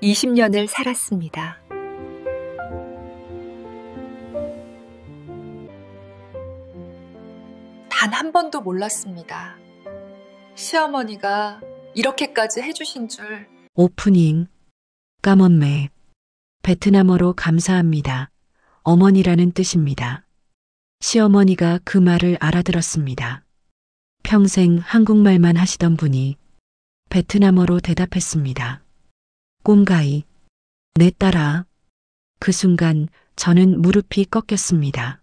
20년을 살았습니다. 단 한 번도 몰랐습니다. 시어머니가 이렇게까지 해주신 줄. 오프닝, 까먼매, 베트남어로 감사합니다. 어머니라는 뜻입니다. 시어머니가 그 말을 알아들었습니다. 평생 한국말만 하시던 분이 베트남어로 대답했습니다. 꼼가이, 내 딸아. 그 순간 저는 무릎이 꺾였습니다.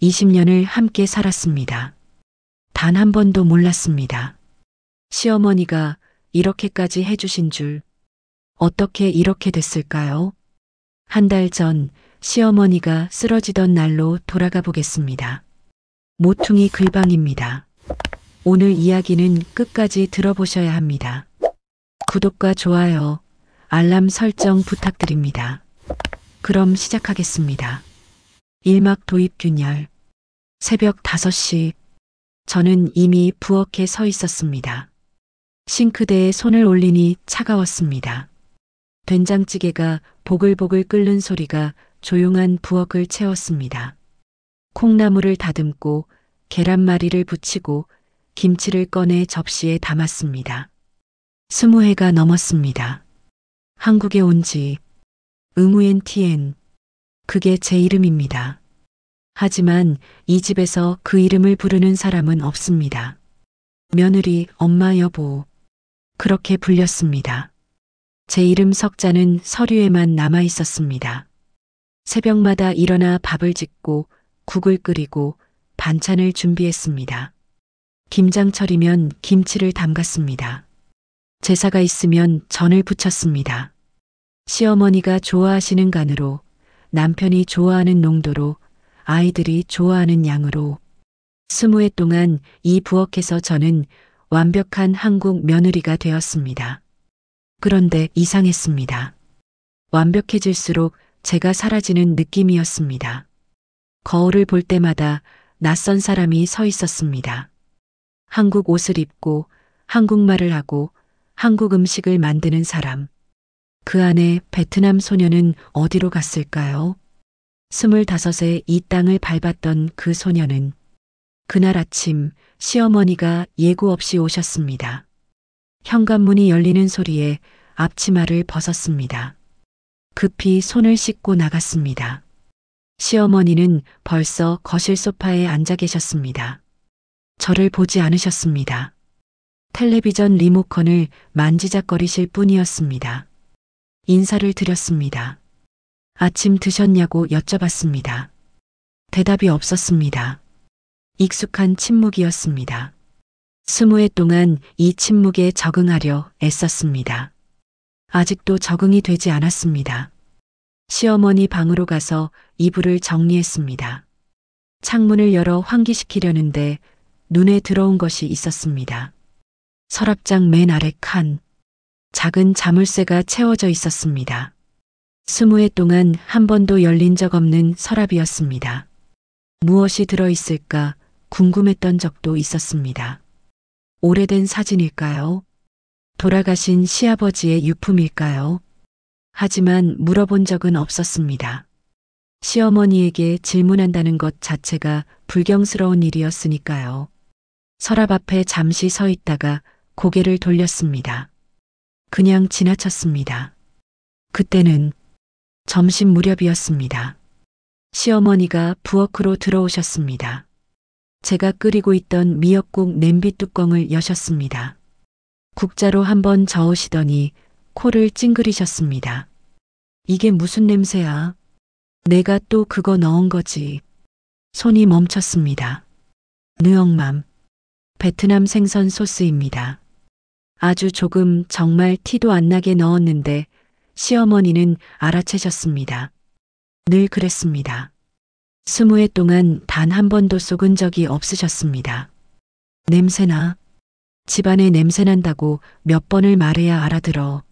20년을 함께 살았습니다. 단 한 번도 몰랐습니다. 시어머니가 이렇게까지 해주신 줄. 어떻게 이렇게 됐을까요? 한 달 전 시어머니가 쓰러지던 날로 돌아가 보겠습니다. 모퉁이 글방입니다. 오늘 이야기는 끝까지 들어보셔야 합니다. 구독과 좋아요, 알람 설정 부탁드립니다. 그럼 시작하겠습니다. 일막 도입 균열. 새벽 5시. 저는 이미 부엌에 서 있었습니다. 싱크대에 손을 올리니 차가웠습니다. 된장찌개가 보글보글 끓는 소리가 조용한 부엌을 채웠습니다. 콩나물을 다듬고 계란말이를 부치고 김치를 꺼내 접시에 담았습니다. 20해가 넘었습니다. 한국에 온 지 응우엔티엔. 그게 제 이름입니다. 하지만 이 집에서 그 이름을 부르는 사람은 없습니다. 며느리, 엄마, 여보. 그렇게 불렸습니다. 제 이름 석자는 서류에만 남아 있었습니다. 새벽마다 일어나 밥을 짓고 국을 끓이고 반찬을 준비했습니다. 김장철이면 김치를 담갔습니다. 제사가 있으면 전을 부쳤습니다. 시어머니가 좋아하시는 간으로, 남편이 좋아하는 농도로, 아이들이 좋아하는 양으로. 20해 동안 이 부엌에서 저는 완벽한 한국 며느리가 되었습니다. 그런데 이상했습니다. 완벽해질수록 제가 사라지는 느낌이었습니다. 거울을 볼 때마다 낯선 사람이 서 있었습니다. 한국 옷을 입고 한국말을 하고 한국 음식을 만드는 사람. 그 안에 베트남 소녀는 어디로 갔을까요? 25에 이 땅을 밟았던 그 소녀는 그날 아침 시어머니가 예고 없이 오셨습니다. 현관문이 열리는 소리에 앞치마를 벗었습니다. 급히 손을 씻고 나갔습니다. 시어머니는 벌써 거실 소파에 앉아 계셨습니다. 저를 보지 않으셨습니다. 텔레비전 리모컨을 만지작거리실 뿐이었습니다. 인사를 드렸습니다. 아침 드셨냐고 여쭤봤습니다. 대답이 없었습니다. 익숙한 침묵이었습니다. 20해 동안 이 침묵에 적응하려 애썼습니다. 아직도 적응이 되지 않았습니다. 시어머니 방으로 가서 이불을 정리했습니다. 창문을 열어 환기시키려는데 눈에 들어온 것이 있었습니다. 서랍장 맨 아래 칸. 작은 자물쇠가 채워져 있었습니다. 20해 동안 한 번도 열린 적 없는 서랍이었습니다. 무엇이 들어있을까 궁금했던 적도 있었습니다. 오래된 사진일까요? 돌아가신 시아버지의 유품일까요? 하지만 물어본 적은 없었습니다. 시어머니에게 질문한다는 것 자체가 불경스러운 일이었으니까요. 서랍 앞에 잠시 서 있다가 고개를 돌렸습니다. 그냥 지나쳤습니다. 그때는 점심 무렵이었습니다. 시어머니가 부엌으로 들어오셨습니다. 제가 끓이고 있던 미역국 냄비 뚜껑을 여셨습니다. 국자로 한번 저으시더니 코를 찡그리셨습니다. 이게 무슨 냄새야? 내가 또 그거 넣은 거지. 손이 멈췄습니다. 느엉맘, 베트남 생선 소스입니다. 아주 조금, 정말 티도 안 나게 넣었는데 시어머니는 알아채셨습니다. 늘 그랬습니다. 20해 동안 단 한 번도 속은 적이 없으셨습니다. 냄새나? 집안에 냄새난다고 몇 번을 말해야 알아들어.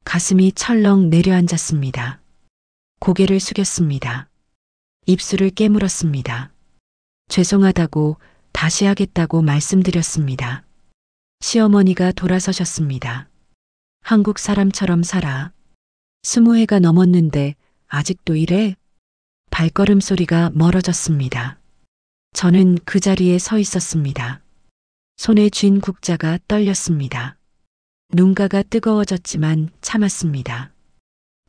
가슴이 철렁 내려앉았습니다. 고개를 숙였습니다. 입술을 깨물었습니다. 죄송하다고, 다시 하겠다고 말씀드렸습니다. 시어머니가 돌아서셨습니다. 한국 사람처럼 살아. 20회가 넘었는데 아직도 이래? 발걸음 소리가 멀어졌습니다. 저는 그 자리에 서 있었습니다. 손에 쥔 국자가 떨렸습니다. 눈가가 뜨거워졌지만 참았습니다.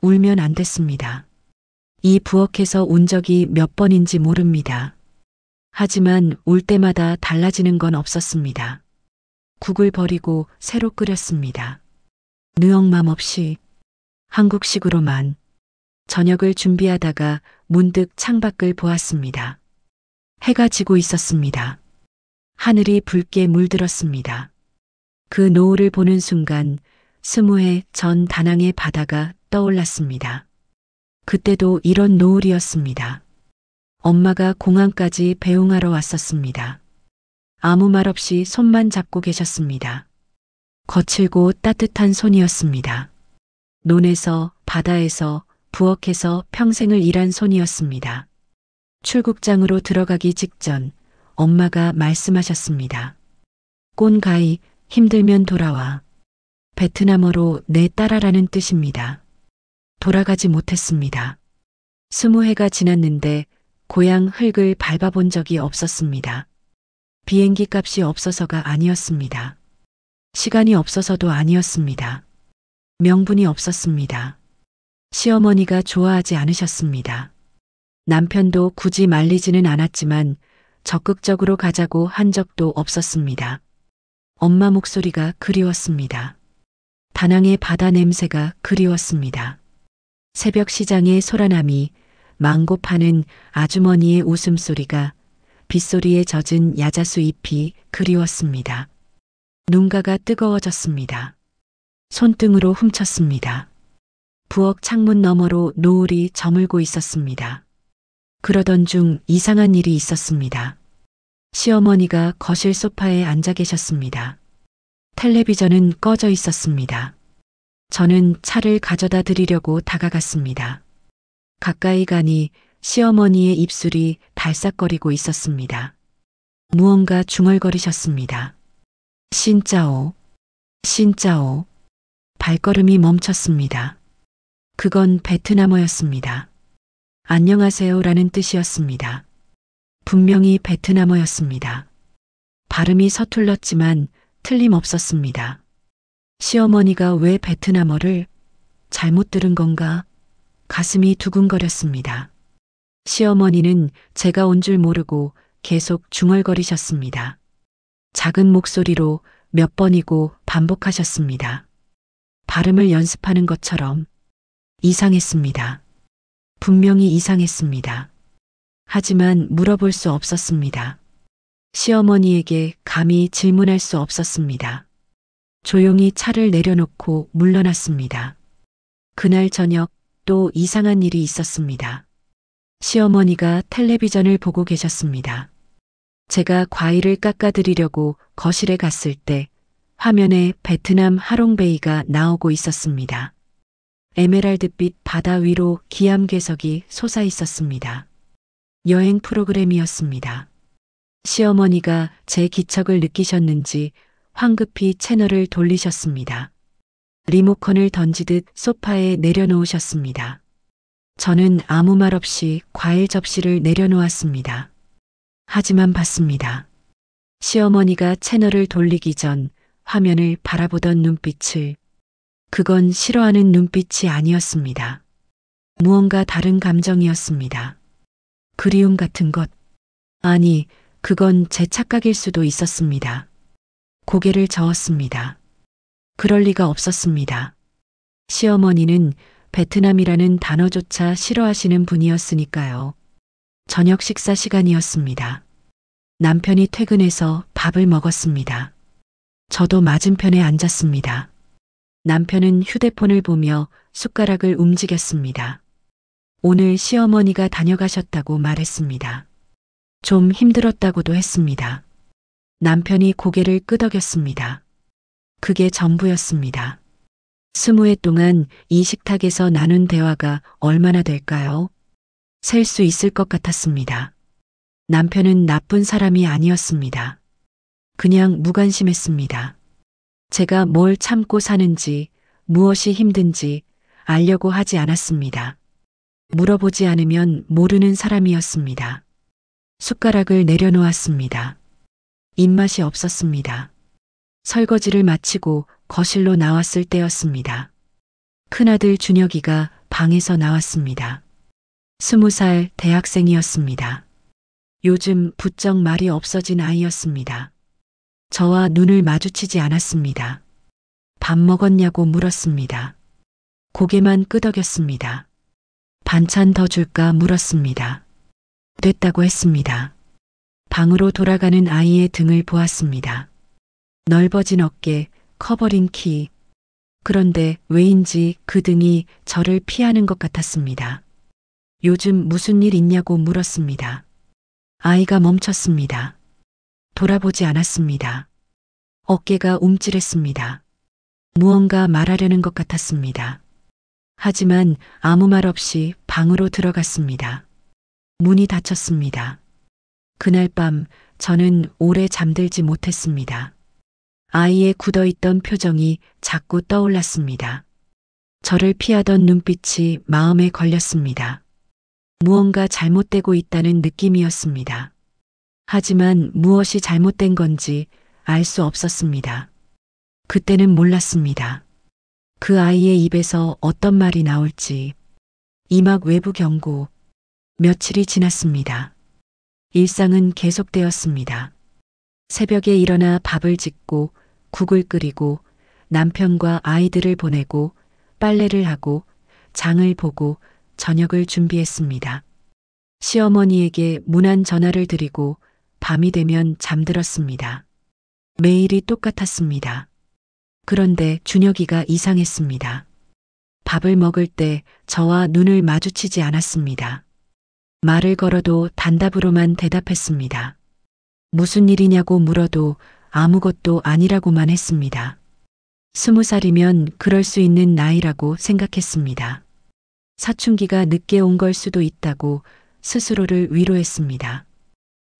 울면 안 됐습니다. 이 부엌에서 운 적이 몇 번인지 모릅니다. 하지만 울 때마다 달라지는 건 없었습니다. 국을 버리고 새로 끓였습니다. 느엉맘 없이 한국식으로만. 저녁을 준비하다가 문득 창밖을 보았습니다. 해가 지고 있었습니다. 하늘이 붉게 물들었습니다. 그 노을을 보는 순간 20회 전 다낭의 바다가 떠올랐습니다. 그때도 이런 노을이었습니다. 엄마가 공항까지 배웅하러 왔었습니다. 아무 말 없이 손만 잡고 계셨습니다. 거칠고 따뜻한 손이었습니다. 논에서, 바다에서, 부엌에서 평생을 일한 손이었습니다. 출국장으로 들어가기 직전 엄마가 말씀하셨습니다. 꼰가이, 힘들면 돌아와. 베트남어로 내 딸아라는 뜻입니다. 돌아가지 못했습니다. 20회가 지났는데 고향 흙을 밟아본 적이 없었습니다. 비행기 값이 없어서가 아니었습니다. 시간이 없어서도 아니었습니다. 명분이 없었습니다. 시어머니가 좋아하지 않으셨습니다. 남편도 굳이 말리지는 않았지만 적극적으로 가자고 한 적도 없었습니다. 엄마 목소리가 그리웠습니다. 다낭의 바다 냄새가 그리웠습니다. 새벽 시장의 소라남이, 망고 파는 아주머니의 웃음소리가, 빗소리에 젖은 야자수 잎이 그리웠습니다. 눈가가 뜨거워졌습니다. 손등으로 훔쳤습니다. 부엌 창문 너머로 노을이 저물고 있었습니다. 그러던 중 이상한 일이 있었습니다. 시어머니가 거실 소파에 앉아 계셨습니다. 텔레비전은 꺼져 있었습니다. 저는 차를 가져다 드리려고 다가갔습니다. 가까이 가니 시어머니의 입술이 달싹거리고 있었습니다. 무언가 중얼거리셨습니다. 신짜오, 신짜오. 발걸음이 멈췄습니다. 그건 베트남어였습니다. 안녕하세요라는 뜻이었습니다. 분명히 베트남어였습니다. 발음이 서툴렀지만 틀림없었습니다. 시어머니가 왜 베트남어를 잘못 들은 건가? 가슴이 두근거렸습니다. 시어머니는 제가 온 줄 모르고 계속 중얼거리셨습니다. 작은 목소리로 몇 번이고 반복하셨습니다. 발음을 연습하는 것처럼. 이상했습니다. 분명히 이상했습니다. 하지만 물어볼 수 없었습니다. 시어머니에게 감히 질문할 수 없었습니다. 조용히 차를 내려놓고 물러났습니다. 그날 저녁 또 이상한 일이 있었습니다. 시어머니가 텔레비전을 보고 계셨습니다. 제가 과일을 깎아드리려고 거실에 갔을 때 화면에 베트남 하롱베이가 나오고 있었습니다. 에메랄드빛 바다 위로 기암괴석이 솟아 있었습니다. 여행 프로그램이었습니다. 시어머니가 제 기척을 느끼셨는지 황급히 채널을 돌리셨습니다. 리모컨을 던지듯 소파에 내려놓으셨습니다. 저는 아무 말 없이 과일 접시를 내려놓았습니다. 하지만 봤습니다. 시어머니가 채널을 돌리기 전 화면을 바라보던 눈빛을, 그건 싫어하는 눈빛이 아니었습니다. 무언가 다른 감정이었습니다. 그리움 같은 것. 아니, 그건 제 착각일 수도 있었습니다. 고개를 저었습니다. 그럴 리가 없었습니다. 시어머니는 베트남이라는 단어조차 싫어하시는 분이었으니까요. 저녁 식사 시간이었습니다. 남편이 퇴근해서 밥을 먹었습니다. 저도 맞은편에 앉았습니다. 남편은 휴대폰을 보며 숟가락을 움직였습니다. 오늘 시어머니가 다녀가셨다고 말했습니다. 좀 힘들었다고도 했습니다. 남편이 고개를 끄덕였습니다. 그게 전부였습니다. 20회 동안 이 식탁에서 나눈 대화가 얼마나 될까요? 셀 수 있을 것 같았습니다. 남편은 나쁜 사람이 아니었습니다. 그냥 무관심했습니다. 제가 뭘 참고 사는지, 무엇이 힘든지, 알려고 하지 않았습니다. 물어보지 않으면 모르는 사람이었습니다. 숟가락을 내려놓았습니다. 입맛이 없었습니다. 설거지를 마치고 거실로 나왔을 때였습니다. 큰아들 준혁이가 방에서 나왔습니다. 20살 대학생이었습니다. 요즘 부쩍 말이 없어진 아이였습니다. 저와 눈을 마주치지 않았습니다. 밥 먹었냐고 물었습니다. 고개만 끄덕였습니다. 반찬 더 줄까 물었습니다. 됐다고 했습니다. 방으로 돌아가는 아이의 등을 보았습니다. 넓어진 어깨, 커버린 키. 그런데 왜인지 그 등이 저를 피하는 것 같았습니다. 요즘 무슨 일 있냐고 물었습니다. 아이가 멈췄습니다. 돌아보지 않았습니다. 어깨가 움찔했습니다. 무언가 말하려는 것 같았습니다. 하지만 아무 말 없이 방으로 들어갔습니다. 문이 닫혔습니다. 그날 밤 저는 오래 잠들지 못했습니다. 아이의 굳어있던 표정이 자꾸 떠올랐습니다. 저를 피하던 눈빛이 마음에 걸렸습니다. 무언가 잘못되고 있다는 느낌이었습니다. 하지만 무엇이 잘못된 건지 알 수 없었습니다. 그때는 몰랐습니다. 그 아이의 입에서 어떤 말이 나올지. 이막 외부 경고. 며칠이 지났습니다. 일상은 계속되었습니다. 새벽에 일어나 밥을 짓고 국을 끓이고 남편과 아이들을 보내고 빨래를 하고 장을 보고 저녁을 준비했습니다. 시어머니에게 문안 전화를 드리고 밤이 되면 잠들었습니다. 매일이 똑같았습니다. 그런데 준혁이가 이상했습니다. 밥을 먹을 때 저와 눈을 마주치지 않았습니다. 말을 걸어도 단답으로만 대답했습니다. 무슨 일이냐고 물어도 아무것도 아니라고만 했습니다. 20살이면 그럴 수 있는 나이라고 생각했습니다. 사춘기가 늦게 온 걸 수도 있다고 스스로를 위로했습니다.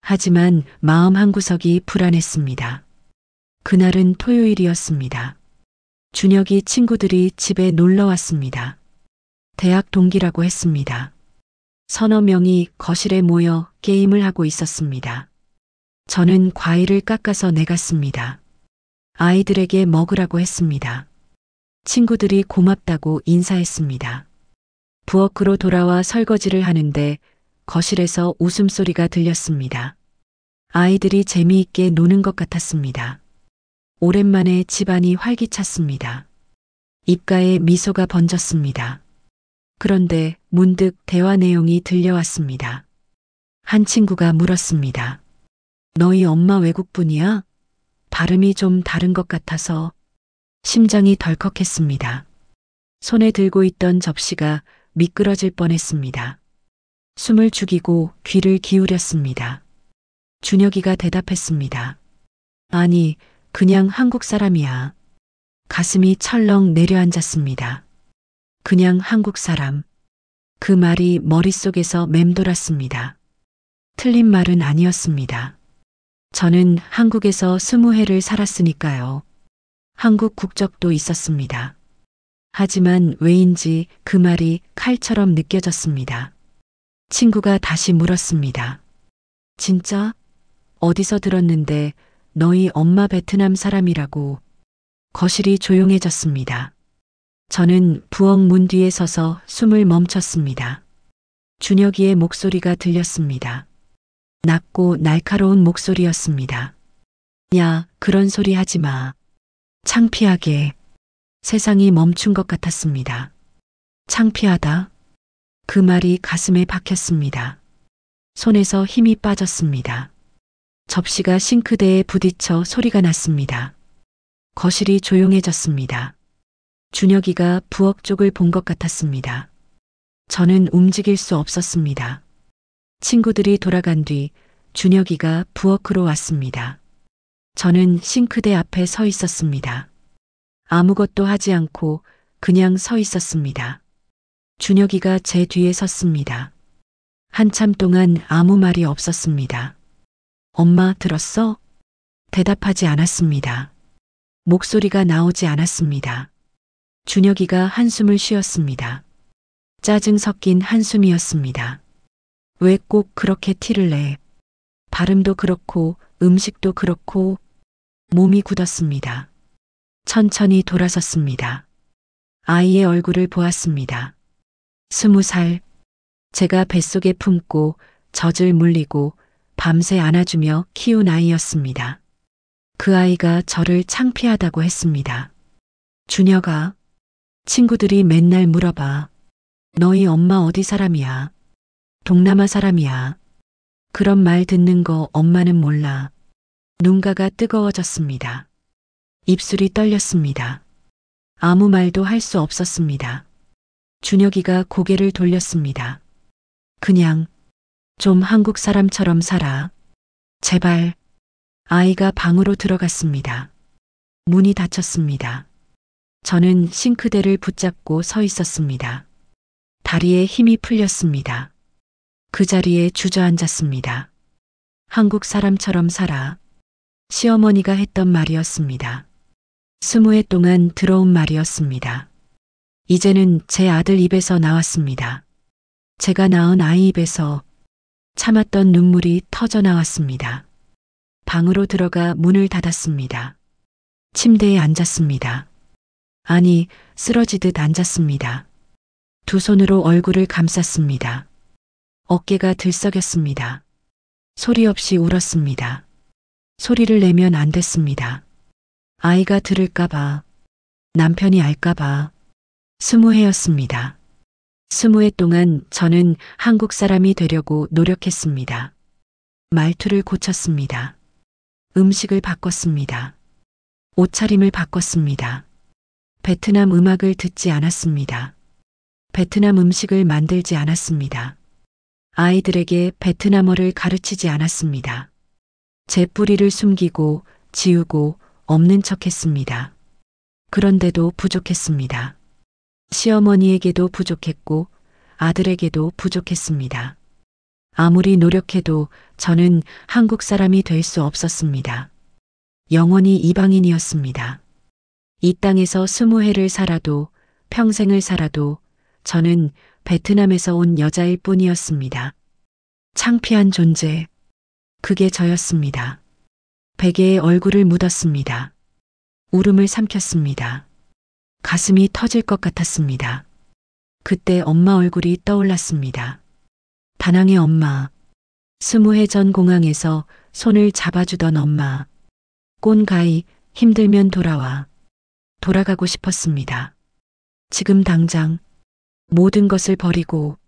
하지만 마음 한구석이 불안했습니다. 그날은 토요일이었습니다. 준혁이 친구들이 집에 놀러 왔습니다. 대학 동기라고 했습니다. 서너 명이 거실에 모여 게임을 하고 있었습니다. 저는 과일을 깎아서 내갔습니다. 아이들에게 먹으라고 했습니다. 친구들이 고맙다고 인사했습니다. 부엌으로 돌아와 설거지를 하는데 거실에서 웃음소리가 들렸습니다. 아이들이 재미있게 노는 것 같았습니다. 오랜만에 집안이 활기찼습니다. 입가에 미소가 번졌습니다. 그런데 문득 대화 내용이 들려왔습니다. 한 친구가 물었습니다. 너희 엄마 외국분이야? 발음이 좀 다른 것 같아서 심장이 덜컥했습니다. 손에 들고 있던 접시가 미끄러질 뻔했습니다. 숨을 죽이고 귀를 기울였습니다. 준혁이가 대답했습니다. 아니, 그냥 한국 사람이야. 가슴이 철렁 내려앉았습니다. 그냥 한국 사람. 그 말이 머릿속에서 맴돌았습니다. 틀린 말은 아니었습니다. 저는 한국에서 20해를 살았으니까요. 한국 국적도 있었습니다. 하지만 왜인지 그 말이 칼처럼 느껴졌습니다. 친구가 다시 물었습니다. 진짜? 어디서 들었는데 너희 엄마 베트남 사람이라고. 거실이 조용해졌습니다. 저는 부엌 문 뒤에 서서 숨을 멈췄습니다. 준혁이의 목소리가 들렸습니다. 낮고 날카로운 목소리였습니다. 야, 그런 소리 하지 마. 창피하게. 세상이 멈춘 것 같았습니다. 창피하다. 그 말이 가슴에 박혔습니다. 손에서 힘이 빠졌습니다. 접시가 싱크대에 부딪혀 소리가 났습니다. 거실이 조용해졌습니다. 준혁이가 부엌 쪽을 본 것 같았습니다. 저는 움직일 수 없었습니다. 친구들이 돌아간 뒤 준혁이가 부엌으로 왔습니다. 저는 싱크대 앞에 서 있었습니다. 아무것도 하지 않고 그냥 서 있었습니다. 준혁이가 제 뒤에 섰습니다. 한참 동안 아무 말이 없었습니다. 엄마 들었어? 대답하지 않았습니다. 목소리가 나오지 않았습니다. 준혁이가 한숨을 쉬었습니다. 짜증 섞인 한숨이었습니다. 왜 꼭 그렇게 티를 내? 발음도 그렇고 음식도 그렇고. 몸이 굳었습니다. 천천히 돌아섰습니다. 아이의 얼굴을 보았습니다. 20살. 제가 뱃속에 품고 젖을 물리고 밤새 안아주며 키운 아이였습니다. 그 아이가 저를 창피하다고 했습니다. 준혁아, 친구들이 맨날 물어봐. 너희 엄마 어디 사람이야? 동남아 사람이야. 그런 말 듣는 거 엄마는 몰라. 눈가가 뜨거워졌습니다. 입술이 떨렸습니다. 아무 말도 할 수 없었습니다. 준혁이가 고개를 돌렸습니다. 그냥 좀 한국 사람처럼 살아. 제발. 아이가 방으로 들어갔습니다. 문이 닫혔습니다. 저는 싱크대를 붙잡고 서 있었습니다. 다리에 힘이 풀렸습니다. 그 자리에 주저앉았습니다. 한국 사람처럼 살아. 시어머니가 했던 말이었습니다. 20해 동안 들어온 말이었습니다. 이제는 제 아들 입에서 나왔습니다. 제가 낳은 아이 입에서 참았던 눈물이 터져 나왔습니다. 방으로 들어가 문을 닫았습니다. 침대에 앉았습니다. 아니, 쓰러지듯 앉았습니다. 두 손으로 얼굴을 감쌌습니다. 어깨가 들썩였습니다. 소리 없이 울었습니다. 소리를 내면 안 됐습니다. 아이가 들을까봐, 남편이 알까봐. 20해였습니다. 20해 동안 저는 한국 사람이 되려고 노력했습니다. 말투를 고쳤습니다. 음식을 바꿨습니다. 옷차림을 바꿨습니다. 베트남 음악을 듣지 않았습니다. 베트남 음식을 만들지 않았습니다. 아이들에게 베트남어를 가르치지 않았습니다. 제 뿌리를 숨기고 지우고 없는 척 했습니다. 그런데도 부족했습니다. 시어머니에게도 부족했고 아들에게도 부족했습니다. 아무리 노력해도 저는 한국 사람이 될 수 없었습니다. 영원히 이방인이었습니다. 이 땅에서 20해를 살아도 평생을 살아도 저는 베트남에서 온 여자일 뿐이었습니다. 창피한 존재. 그게 저였습니다. 베개에 얼굴을 묻었습니다. 울음을 삼켰습니다. 가슴이 터질 것 같았습니다. 그때 엄마 얼굴이 떠올랐습니다. 다낭의 엄마. 20해 전 공항에서 손을 잡아주던 엄마. 꼰가이, 힘들면 돌아와. 돌아가고 싶었습니다. 지금 당장 모든 것을 버리고.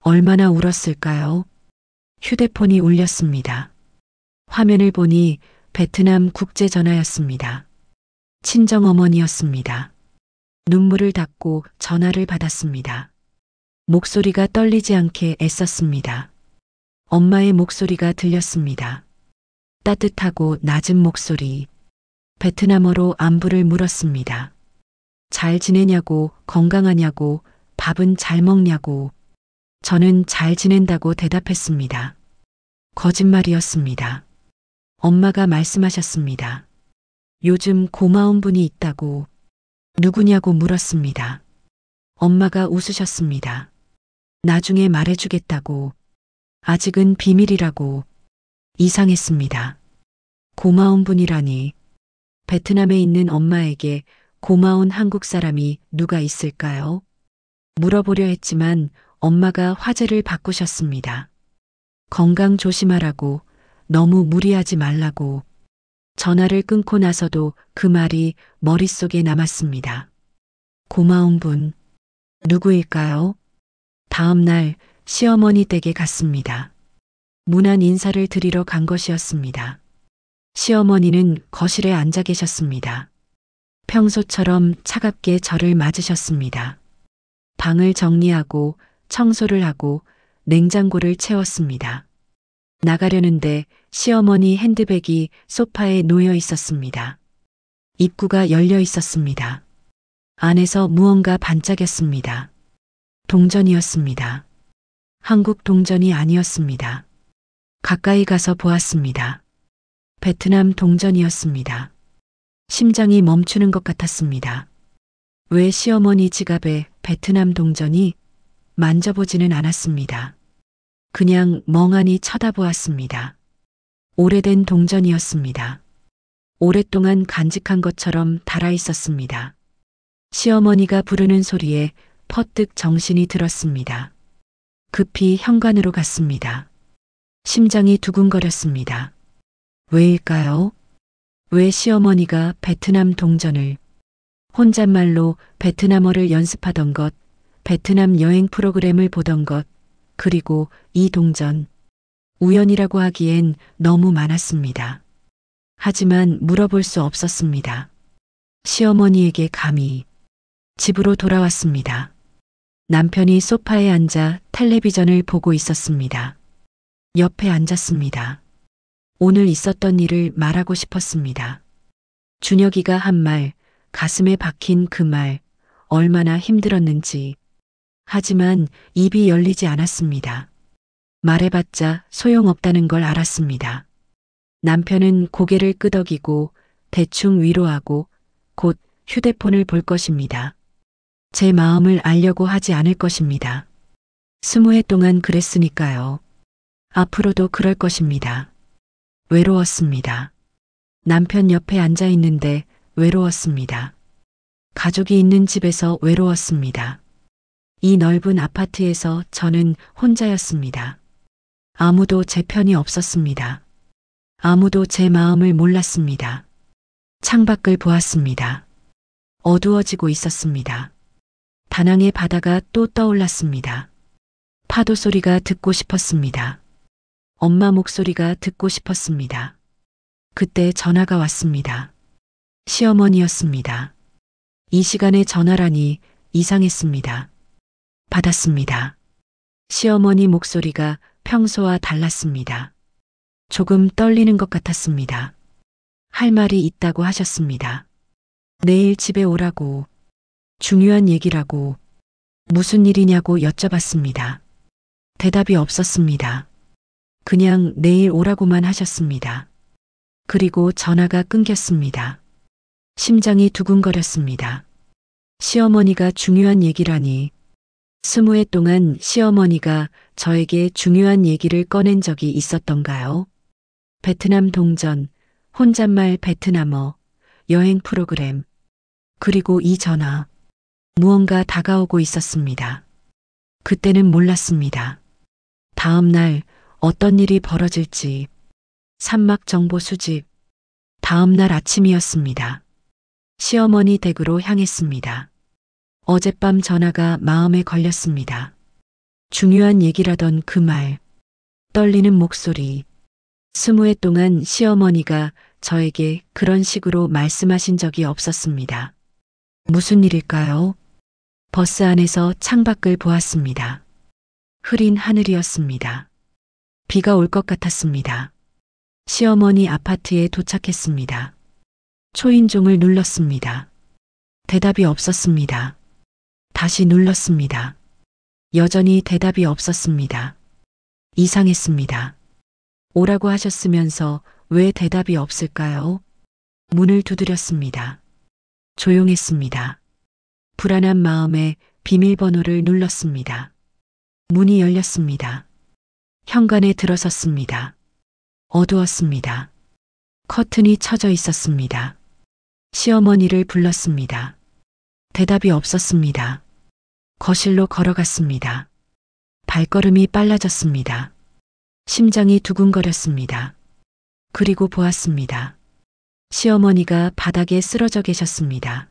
얼마나 울었을까요? 휴대폰이 울렸습니다. 화면을 보니 베트남 국제전화였습니다. 친정어머니였습니다. 눈물을 닦고 전화를 받았습니다. 목소리가 떨리지 않게 애썼습니다. 엄마의 목소리가 들렸습니다. 따뜻하고 낮은 목소리. 베트남어로 안부를 물었습니다. 잘 지내냐고, 건강하냐고, 밥은 잘 먹냐고. 저는 잘 지낸다고 대답했습니다. 거짓말이었습니다. 엄마가 말씀하셨습니다. 요즘 고마운 분이 있다고. 누구냐고 물었습니다. 엄마가 웃으셨습니다. 나중에 말해주겠다고. 아직은 비밀이라고. 이상했습니다. 고마운 분이라니. 베트남에 있는 엄마에게 고마운 한국 사람이 누가 있을까요? 물어보려 했지만 엄마가 화제를 바꾸셨습니다. 건강 조심하라고, 너무 무리하지 말라고. 전화를 끊고 나서도 그 말이 머릿속에 남았습니다. 고마운 분, 누구일까요? 다음 날 시어머니 댁에 갔습니다. 무난 인사를 드리러 간 것이었습니다. 시어머니는 거실에 앉아 계셨습니다. 평소처럼 차갑게 저를 맞으셨습니다. 방을 정리하고 청소를 하고 냉장고를 채웠습니다. 나가려는데 시어머니 핸드백이 소파에 놓여 있었습니다. 입구가 열려 있었습니다. 안에서 무언가 반짝였습니다. 동전이었습니다. 한국 동전이 아니었습니다. 가까이 가서 보았습니다. 베트남 동전이었습니다. 심장이 멈추는 것 같았습니다. 왜 시어머니 지갑에 베트남 동전이 만져보지는 않았습니다. 그냥 멍하니 쳐다보았습니다. 오래된 동전이었습니다. 오랫동안 간직한 것처럼 달아 있었습니다. 시어머니가 부르는 소리에 퍼뜩 정신이 들었습니다. 급히 현관으로 갔습니다. 심장이 두근거렸습니다. 왜일까요? 왜 시어머니가 베트남 동전을, 혼잣말로 베트남어를 연습하던 것, 베트남 여행 프로그램을 보던 것, 그리고 이 동전, 우연이라고 하기엔 너무 많았습니다. 하지만 물어볼 수 없었습니다. 시어머니에게 감히. 집으로 돌아왔습니다. 남편이 소파에 앉아 텔레비전을 보고 있었습니다. 옆에 앉았습니다. 오늘 있었던 일을 말하고 싶었습니다. 준혁이가 한 말, 가슴에 박힌 그 말, 얼마나 힘들었는지. 하지만 입이 열리지 않았습니다. 말해봤자 소용없다는 걸 알았습니다. 남편은 고개를 끄덕이고 대충 위로하고 곧 휴대폰을 볼 것입니다. 제 마음을 알려고 하지 않을 것입니다. 20해 동안 그랬으니까요. 앞으로도 그럴 것입니다. 외로웠습니다. 남편 옆에 앉아 있는데 외로웠습니다. 가족이 있는 집에서 외로웠습니다. 이 넓은 아파트에서 저는 혼자였습니다. 아무도 제 편이 없었습니다. 아무도 제 마음을 몰랐습니다. 창밖을 보았습니다. 어두워지고 있었습니다. 다낭의 바다가 또 떠올랐습니다. 파도 소리가 듣고 싶었습니다. 엄마 목소리가 듣고 싶었습니다. 그때 전화가 왔습니다. 시어머니였습니다. 이 시간에 전화라니 이상했습니다. 받았습니다. 시어머니 목소리가 평소와 달랐습니다. 조금 떨리는 것 같았습니다. 할 말이 있다고 하셨습니다. 내일 집에 오라고. 중요한 얘기라고. 무슨 일이냐고 여쭤봤습니다. 대답이 없었습니다. 그냥 내일 오라고만 하셨습니다. 그리고 전화가 끊겼습니다. 심장이 두근거렸습니다. 시어머니가 중요한 얘기라니. 20해 동안 시어머니가 저에게 중요한 얘기를 꺼낸 적이 있었던가요? 베트남 동전, 혼잣말 베트남어, 여행 프로그램, 그리고 이 전화. 무언가 다가오고 있었습니다. 그때는 몰랐습니다. 다음 날 어떤 일이 벌어질지. 산막 정보 수집. 다음 날 아침이었습니다. 시어머니 댁으로 향했습니다. 어젯밤 전화가 마음에 걸렸습니다. 중요한 얘기라던 그 말. 떨리는 목소리. 20해 동안 시어머니가 저에게 그런 식으로 말씀하신 적이 없었습니다. 무슨 일일까요? 버스 안에서 창밖을 보았습니다. 흐린 하늘이었습니다. 비가 올 것 같았습니다. 시어머니 아파트에 도착했습니다. 초인종을 눌렀습니다. 대답이 없었습니다. 다시 눌렀습니다. 여전히 대답이 없었습니다. 이상했습니다. 오라고 하셨으면서 왜 대답이 없을까요? 문을 두드렸습니다. 조용했습니다. 불안한 마음에 비밀번호를 눌렀습니다. 문이 열렸습니다. 현관에 들어섰습니다. 어두웠습니다. 커튼이 쳐져 있었습니다. 시어머니를 불렀습니다. 대답이 없었습니다. 거실로 걸어갔습니다. 발걸음이 빨라졌습니다. 심장이 두근거렸습니다. 그리고 보았습니다. 시어머니가 바닥에 쓰러져 계셨습니다.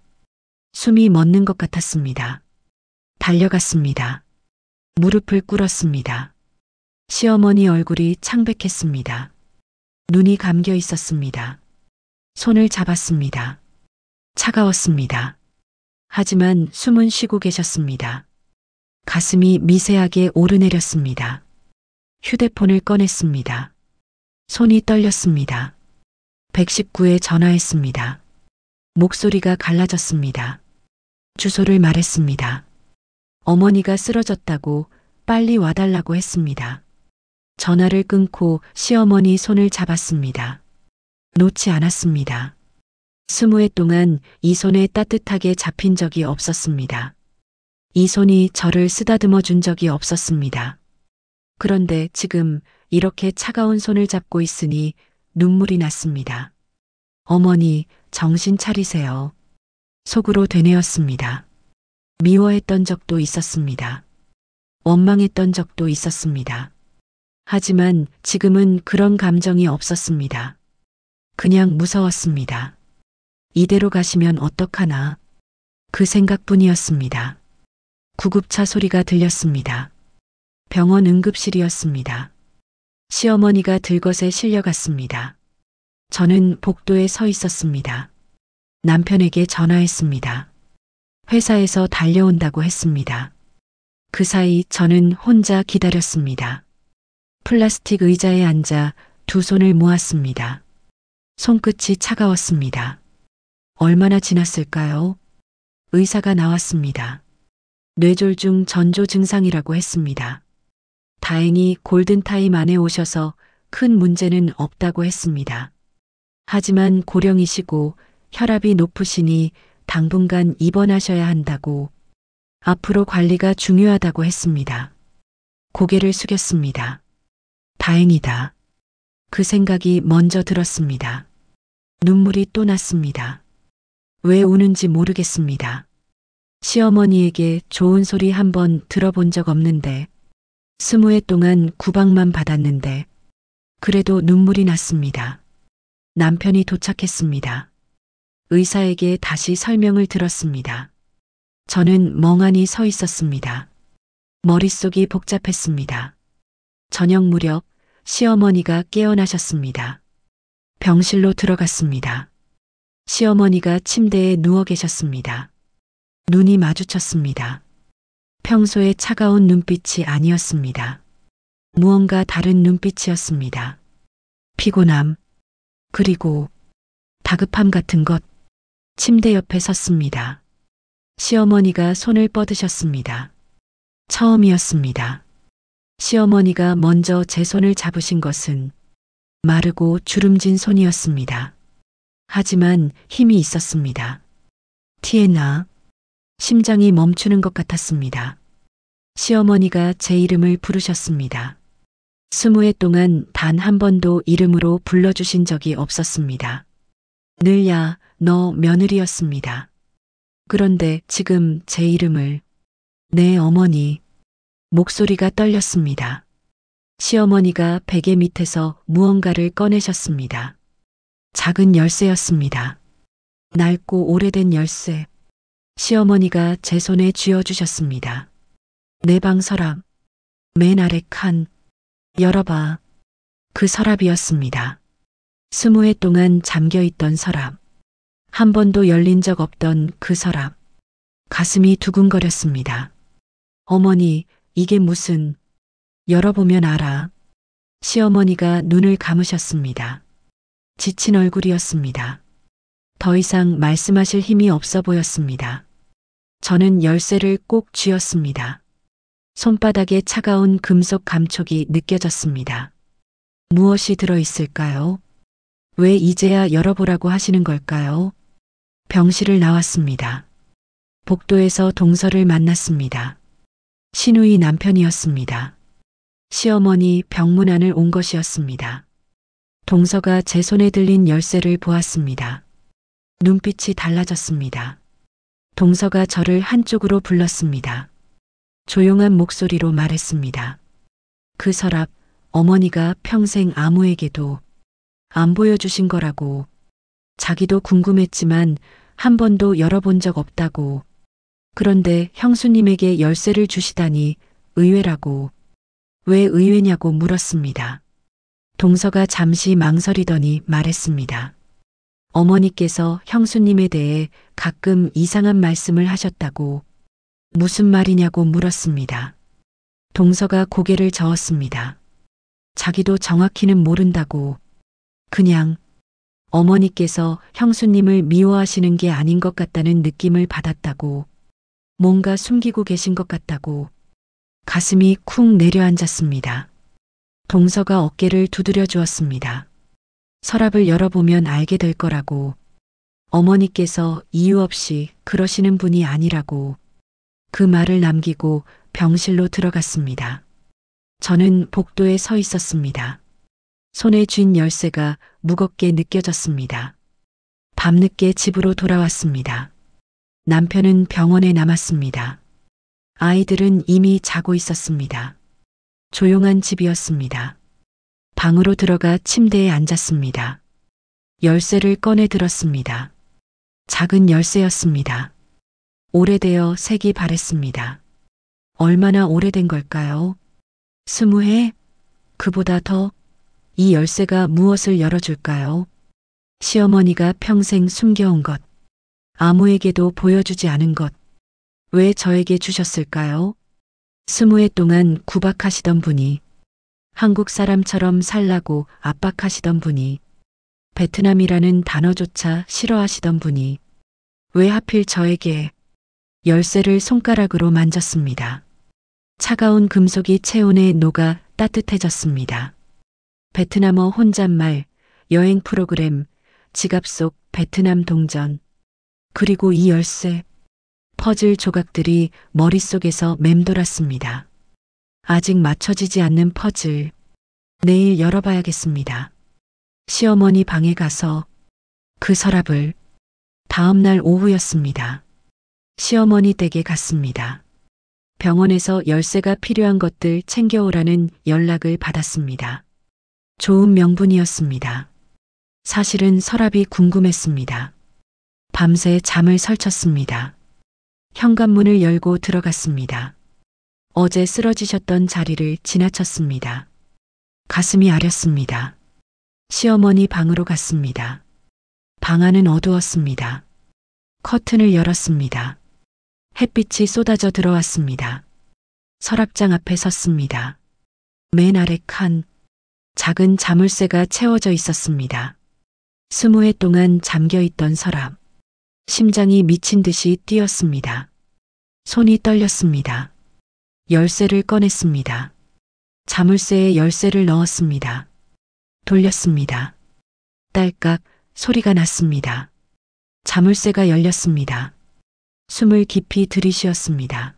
숨이 멎는 것 같았습니다. 달려갔습니다. 무릎을 꿇었습니다. 시어머니 얼굴이 창백했습니다. 눈이 감겨 있었습니다. 손을 잡았습니다. 차가웠습니다. 하지만 숨은 쉬고 계셨습니다. 가슴이 미세하게 오르내렸습니다. 휴대폰을 꺼냈습니다. 손이 떨렸습니다. 119에 전화했습니다. 목소리가 갈라졌습니다. 주소를 말했습니다. 어머니가 쓰러졌다고 빨리 와달라고 했습니다. 전화를 끊고 시어머니 손을 잡았습니다. 놓지 않았습니다. 20해 동안 이 손에 따뜻하게 잡힌 적이 없었습니다. 이 손이 저를 쓰다듬어 준 적이 없었습니다. 그런데 지금 이렇게 차가운 손을 잡고 있으니 눈물이 났습니다. 어머니, 정신 차리세요. 속으로 되뇌었습니다. 미워했던 적도 있었습니다. 원망했던 적도 있었습니다. 하지만 지금은 그런 감정이 없었습니다. 그냥 무서웠습니다. 이대로 가시면 어떡하나. 그 생각뿐이었습니다. 구급차 소리가 들렸습니다. 병원 응급실이었습니다. 시어머니가 들것에 실려갔습니다. 저는 복도에 서 있었습니다. 남편에게 전화했습니다. 회사에서 달려온다고 했습니다. 그 사이 저는 혼자 기다렸습니다. 플라스틱 의자에 앉아 두 손을 모았습니다. 손끝이 차가웠습니다. 얼마나 지났을까요? 의사가 나왔습니다. 뇌졸중 전조 증상이라고 했습니다. 다행히 골든타임 안에 오셔서 큰 문제는 없다고 했습니다. 하지만 고령이시고 혈압이 높으시니 당분간 입원하셔야 한다고, 앞으로 관리가 중요하다고 했습니다. 고개를 숙였습니다. 다행이다. 그 생각이 먼저 들었습니다. 눈물이 또 났습니다. 왜 우는지 모르겠습니다. 시어머니에게 좋은 소리 한번 들어본 적 없는데, 20해 동안 구박만 받았는데, 그래도 눈물이 났습니다. 남편이 도착했습니다. 의사에게 다시 설명을 들었습니다. 저는 멍하니 서 있었습니다. 머릿속이 복잡했습니다. 저녁 무렵 시어머니가 깨어나셨습니다. 병실로 들어갔습니다. 시어머니가 침대에 누워 계셨습니다. 눈이 마주쳤습니다. 평소의 차가운 눈빛이 아니었습니다. 무언가 다른 눈빛이었습니다. 피곤함, 그리고 다급함 같은 것. 침대 옆에 섰습니다. 시어머니가 손을 뻗으셨습니다. 처음이었습니다. 시어머니가 먼저 제 손을 잡으신 것은 마르고 주름진 손이었습니다. 하지만 힘이 있었습니다. 티에나. 심장이 멈추는 것 같았습니다. 시어머니가 제 이름을 부르셨습니다. 20해 동안 단 한 번도 이름으로 불러주신 적이 없었습니다. 늘 야, 너 며느리였습니다. 그런데 지금 제 이름을, 네 어머니. 목소리가 떨렸습니다. 시어머니가 베개 밑에서 무언가를 꺼내셨습니다. 작은 열쇠였습니다. 낡고 오래된 열쇠. 시어머니가 제 손에 쥐어주셨습니다. 내 방 서랍. 맨 아래 칸. 열어봐. 그 서랍이었습니다. 20해 동안 잠겨있던 서랍. 한 번도 열린 적 없던 그 서랍. 가슴이 두근거렸습니다. 어머니, 이게 무슨... 열어보면 알아. 시어머니가 눈을 감으셨습니다. 지친 얼굴이었습니다. 더 이상 말씀하실 힘이 없어 보였습니다. 저는 열쇠를 꼭 쥐었습니다. 손바닥에 차가운 금속 감촉이 느껴졌습니다. 무엇이 들어있을까요? 왜 이제야 열어보라고 하시는 걸까요? 병실을 나왔습니다. 복도에서 동서를 만났습니다. 신우이 남편이었습니다. 시어머니 병문 안을 온 것이었습니다. 동서가 제 손에 들린 열쇠를 보았습니다. 눈빛이 달라졌습니다. 동서가 저를 한쪽으로 불렀습니다. 조용한 목소리로 말했습니다. 그 서랍, 어머니가 평생 아무에게도 안 보여주신 거라고. 자기도 궁금했지만 한 번도 열어본 적 없다고. 그런데 형수님에게 열쇠를 주시다니 의외라고. 왜 의외냐고 물었습니다. 동서가 잠시 망설이더니 말했습니다. 어머니께서 형수님에 대해 가끔 이상한 말씀을 하셨다고. 무슨 말이냐고 물었습니다. 동서가 고개를 저었습니다. 자기도 정확히는 모른다고. 그냥 어머니께서 형수님을 미워하시는 게 아닌 것 같다는 느낌을 받았다고. 뭔가 숨기고 계신 것 같다고. 가슴이 쿵 내려앉았습니다. 동서가 어깨를 두드려 주었습니다. 서랍을 열어보면 알게 될 거라고. 어머니께서 이유 없이 그러시는 분이 아니라고 그 말을 남기고 병실로 들어갔습니다. 저는 복도에 서 있었습니다. 손에 쥔 열쇠가 무겁게 느껴졌습니다. 밤늦게 집으로 돌아왔습니다. 남편은 병원에 남았습니다. 아이들은 이미 자고 있었습니다. 조용한 집이었습니다. 방으로 들어가 침대에 앉았습니다. 열쇠를 꺼내 들었습니다. 작은 열쇠였습니다. 오래되어 색이 바랬습니다. 얼마나 오래된 걸까요? 20해? 그보다 더? 이 열쇠가 무엇을 열어줄까요? 시어머니가 평생 숨겨온 것, 아무에게도 보여주지 않은 것, 왜 저에게 주셨을까요? 20해 동안 구박하시던 분이, 한국 사람처럼 살라고 압박하시던 분이, 베트남이라는 단어조차 싫어하시던 분이, 왜 하필 저에게 열쇠를 손가락으로 만졌습니다. 차가운 금속이 체온에 녹아 따뜻해졌습니다. 베트남어 혼잣말, 여행 프로그램, 지갑 속 베트남 동전, 그리고 이 열쇠, 퍼즐 조각들이 머릿속에서 맴돌았습니다. 아직 맞춰지지 않는 퍼즐, 내일 열어봐야겠습니다. 시어머니 방에 가서 그 서랍을, 다음 날 오후였습니다. 시어머니 댁에 갔습니다. 병원에서 열쇠가 필요한 것들 챙겨오라는 연락을 받았습니다. 좋은 명분이었습니다. 사실은 서랍이 궁금했습니다. 밤새 잠을 설쳤습니다. 현관문을 열고 들어갔습니다. 어제 쓰러지셨던 자리를 지나쳤습니다. 가슴이 아렸습니다. 시어머니 방으로 갔습니다. 방 안은 어두웠습니다. 커튼을 열었습니다. 햇빛이 쏟아져 들어왔습니다. 서랍장 앞에 섰습니다. 맨 아래 칸, 작은 자물쇠가 채워져 있었습니다. 20해 동안 잠겨있던 서랍. 심장이 미친 듯이 뛰었습니다. 손이 떨렸습니다. 열쇠를 꺼냈습니다. 자물쇠에 열쇠를 넣었습니다. 돌렸습니다. 딸깍 소리가 났습니다. 자물쇠가 열렸습니다. 숨을 깊이 들이쉬었습니다.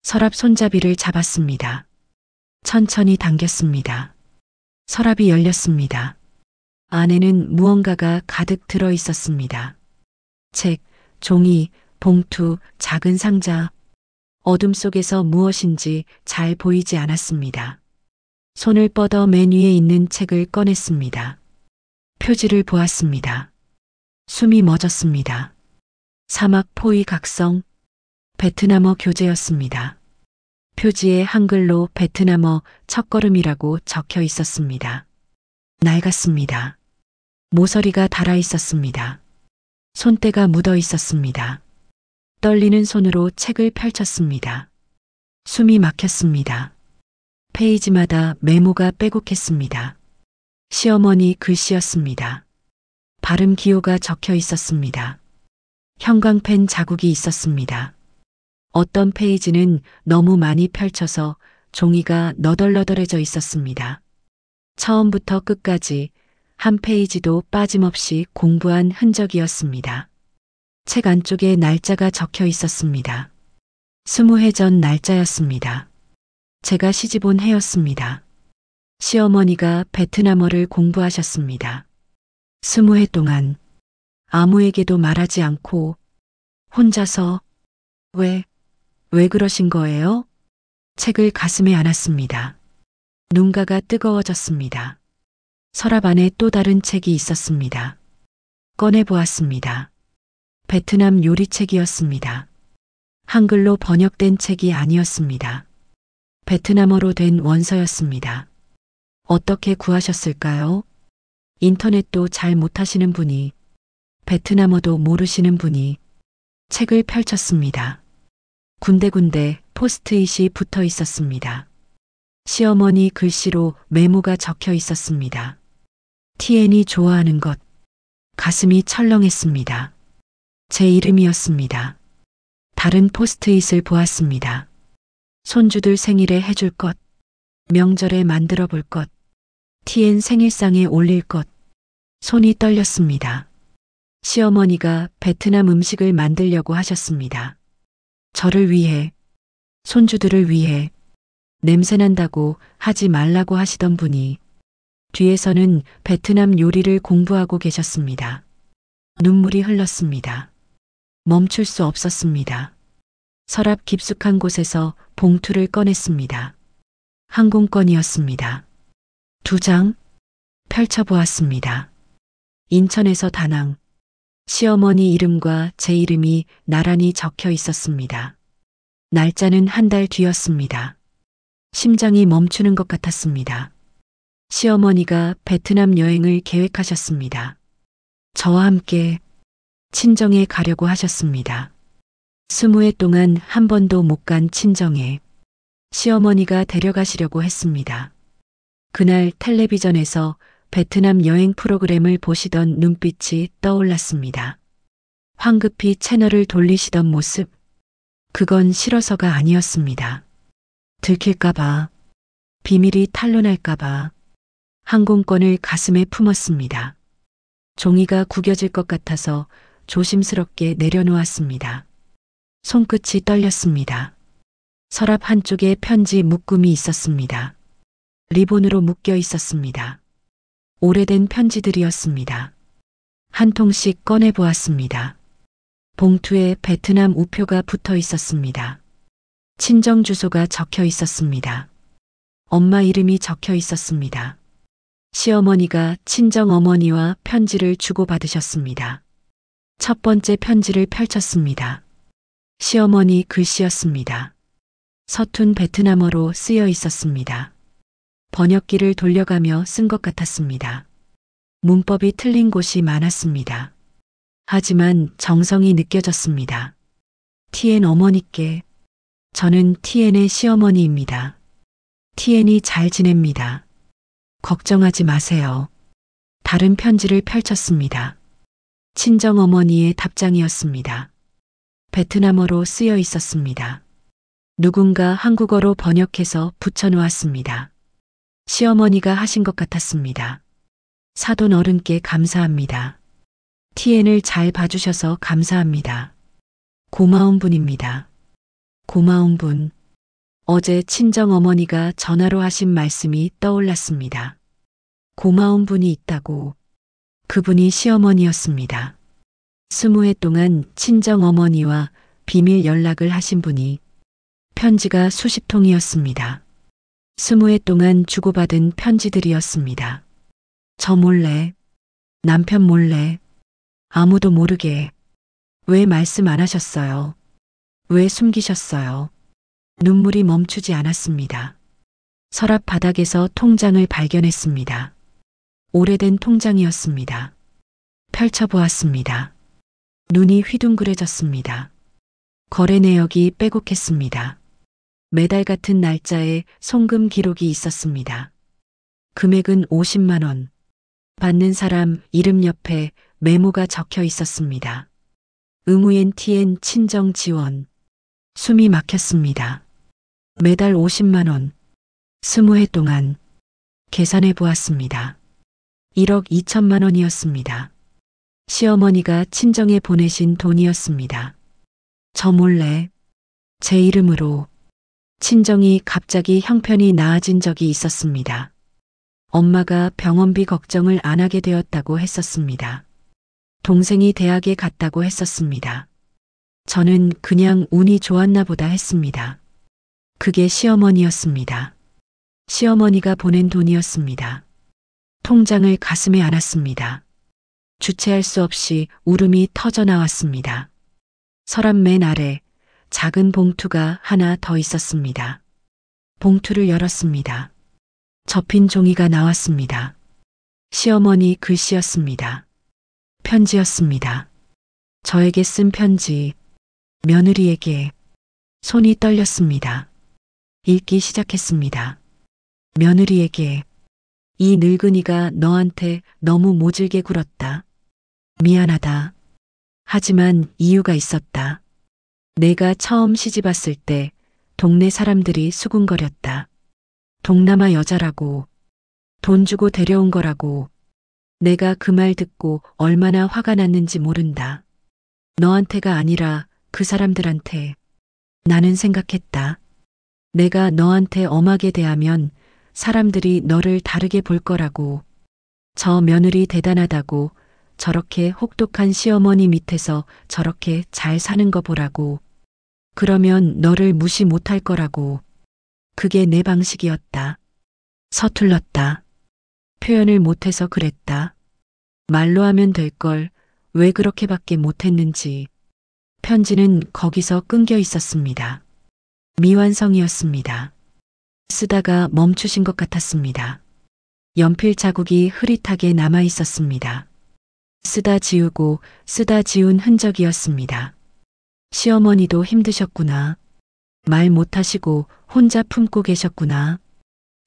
서랍 손잡이를 잡았습니다. 천천히 당겼습니다. 서랍이 열렸습니다. 안에는 무언가가 가득 들어 있었습니다. 책, 종이, 봉투, 작은 상자. 어둠 속에서 무엇인지 잘 보이지 않았습니다. 손을 뻗어 맨 위에 있는 책을 꺼냈습니다. 표지를 보았습니다. 숨이 멎었습니다. 사막 포위 각성, 베트남어 교재였습니다. 표지에 한글로 베트남어 첫걸음이라고 적혀 있었습니다. 낡았습니다. 모서리가 닳아 있었습니다. 손때가 묻어 있었습니다. 떨리는 손으로 책을 펼쳤습니다. 숨이 막혔습니다. 페이지마다 메모가 빼곡했습니다. 시어머니 글씨였습니다. 발음 기호가 적혀 있었습니다. 형광펜 자국이 있었습니다. 어떤 페이지는 너무 많이 펼쳐서 종이가 너덜너덜해져 있었습니다. 처음부터 끝까지 한 페이지도 빠짐없이 공부한 흔적이었습니다. 책 안쪽에 날짜가 적혀 있었습니다. 20해 전 날짜였습니다. 제가 시집온 해였습니다. 시어머니가 베트남어를 공부하셨습니다. 20해 동안 아무에게도 말하지 않고 혼자서 왜 그러신 거예요? 책을 가슴에 안았습니다. 눈가가 뜨거워졌습니다. 서랍 안에 또 다른 책이 있었습니다. 꺼내보았습니다. 베트남 요리책이었습니다. 한글로 번역된 책이 아니었습니다. 베트남어로 된 원서였습니다. 어떻게 구하셨을까요? 인터넷도 잘 못하시는 분이, 베트남어도 모르시는 분이 책을 펼쳤습니다. 군데군데 포스트잇이 붙어 있었습니다. 시어머니 글씨로 메모가 적혀 있었습니다. TN이 좋아하는 것. 가슴이 철렁했습니다. 제 이름이었습니다. 다른 포스트잇을 보았습니다. 손주들 생일에 해줄 것, 명절에 만들어 볼 것, TN 생일상에 올릴 것. 손이 떨렸습니다. 시어머니가 베트남 음식을 만들려고 하셨습니다. 저를 위해, 손주들을 위해 냄새난다고 하지 말라고 하시던 분이 뒤에서는 베트남 요리를 공부하고 계셨습니다. 눈물이 흘렀습니다. 멈출 수 없었습니다. 서랍 깊숙한 곳에서 봉투를 꺼냈습니다. 항공권이었습니다. 2장 펼쳐보았습니다. 인천에서 다낭. 시어머니 이름과 제 이름이 나란히 적혀 있었습니다. 날짜는 한 달 뒤였습니다. 심장이 멈추는 것 같았습니다. 시어머니가 베트남 여행을 계획하셨습니다. 저와 함께 친정에 가려고 하셨습니다. 20해 동안 한 번도 못 간 친정에 시어머니가 데려가시려고 했습니다. 그날 텔레비전에서 베트남 여행 프로그램을 보시던 눈빛이 떠올랐습니다. 황급히 채널을 돌리시던 모습, 그건 싫어서가 아니었습니다. 들킬까봐, 비밀이 탄로날까봐 항공권을 가슴에 품었습니다. 종이가 구겨질 것 같아서 조심스럽게 내려놓았습니다. 손끝이 떨렸습니다. 서랍 한쪽에 편지 묶음이 있었습니다. 리본으로 묶여 있었습니다. 오래된 편지들이었습니다. 한 통씩 꺼내 보았습니다. 봉투에 베트남 우표가 붙어 있었습니다. 친정 주소가 적혀 있었습니다. 엄마 이름이 적혀 있었습니다. 시어머니가 친정 어머니와 편지를 주고받으셨습니다. 첫 번째 편지를 펼쳤습니다. 시어머니 글씨였습니다. 서툰 베트남어로 쓰여 있었습니다. 번역기를 돌려가며 쓴 것 같았습니다. 문법이 틀린 곳이 많았습니다. 하지만 정성이 느껴졌습니다. TN 어머니께, 저는 TN의 시어머니입니다. TN이 잘 지냅니다. 걱정하지 마세요. 다른 편지를 펼쳤습니다. 친정 어머니의 답장이었습니다. 베트남어로 쓰여 있었습니다. 누군가 한국어로 번역해서 붙여놓았습니다. 시어머니가 하신 것 같았습니다. 사돈 어른께 감사합니다. TN을 잘 봐주셔서 감사합니다. 고마운 분입니다. 고마운 분. 어제 친정 어머니가 전화로 하신 말씀이 떠올랐습니다. 고마운 분이 있다고. 그분이 시어머니였습니다. 20해 동안 친정 어머니와 비밀 연락을 하신 분이 편지가 수십 통이었습니다. 20해 동안 주고받은 편지들이었습니다. 저 몰래, 남편 몰래, 아무도 모르게. 왜 말씀 안 하셨어요? 왜 숨기셨어요? 눈물이 멈추지 않았습니다. 서랍 바닥에서 통장을 발견했습니다. 오래된 통장이었습니다. 펼쳐보았습니다. 눈이 휘둥그레졌습니다. 거래 내역이 빼곡했습니다. 매달 같은 날짜에 송금 기록이 있었습니다. 금액은 50만 원. 받는 사람 이름 옆에 메모가 적혀 있었습니다. 의무엔 TN 친정 지원. 숨이 막혔습니다. 매달 50만 원. 20해 동안 계산해 보았습니다. 1억 2천만 원이었습니다. 시어머니가 친정에 보내신 돈이었습니다. 저 몰래 제 이름으로 친정이 갑자기 형편이 나아진 적이 있었습니다. 엄마가 병원비 걱정을 안 하게 되었다고 했었습니다. 동생이 대학에 갔다고 했었습니다. 저는 그냥 운이 좋았나 보다 했습니다. 그게 시어머니였습니다. 시어머니가 보낸 돈이었습니다. 통장을 가슴에 안았습니다. 주체할 수 없이 울음이 터져 나왔습니다. 서랍 맨 아래 작은 봉투가 하나 더 있었습니다. 봉투를 열었습니다. 접힌 종이가 나왔습니다. 시어머니 글씨였습니다. 편지였습니다. 저에게 쓴 편지, 며느리에게. 손이 떨렸습니다. 읽기 시작했습니다. 며느리에게. 이 늙은이가 너한테 너무 모질게 굴었다. 미안하다. 하지만 이유가 있었다. 내가 처음 시집 왔을 때 동네 사람들이 수군거렸다. 동남아 여자라고, 돈 주고 데려온 거라고, 내가 그 말 듣고 얼마나 화가 났는지 모른다. 너한테가 아니라 그 사람들한테. 나는 생각했다. 내가 너한테 엄하게 대하면 사람들이 너를 다르게 볼 거라고. 저 며느리 대단하다고. 저렇게 혹독한 시어머니 밑에서 저렇게 잘 사는 거 보라고. 그러면 너를 무시 못할 거라고. 그게 내 방식이었다. 서툴렀다. 표현을 못해서 그랬다. 말로 하면 될 걸 왜 그렇게밖에 못했는지. 편지는 거기서 끊겨 있었습니다. 미완성이었습니다. 쓰다가 멈추신 것 같았습니다. 연필 자국이 흐릿하게 남아 있었습니다. 쓰다 지우고 쓰다 지운 흔적이었습니다. 시어머니도 힘드셨구나. 말 못하시고 혼자 품고 계셨구나.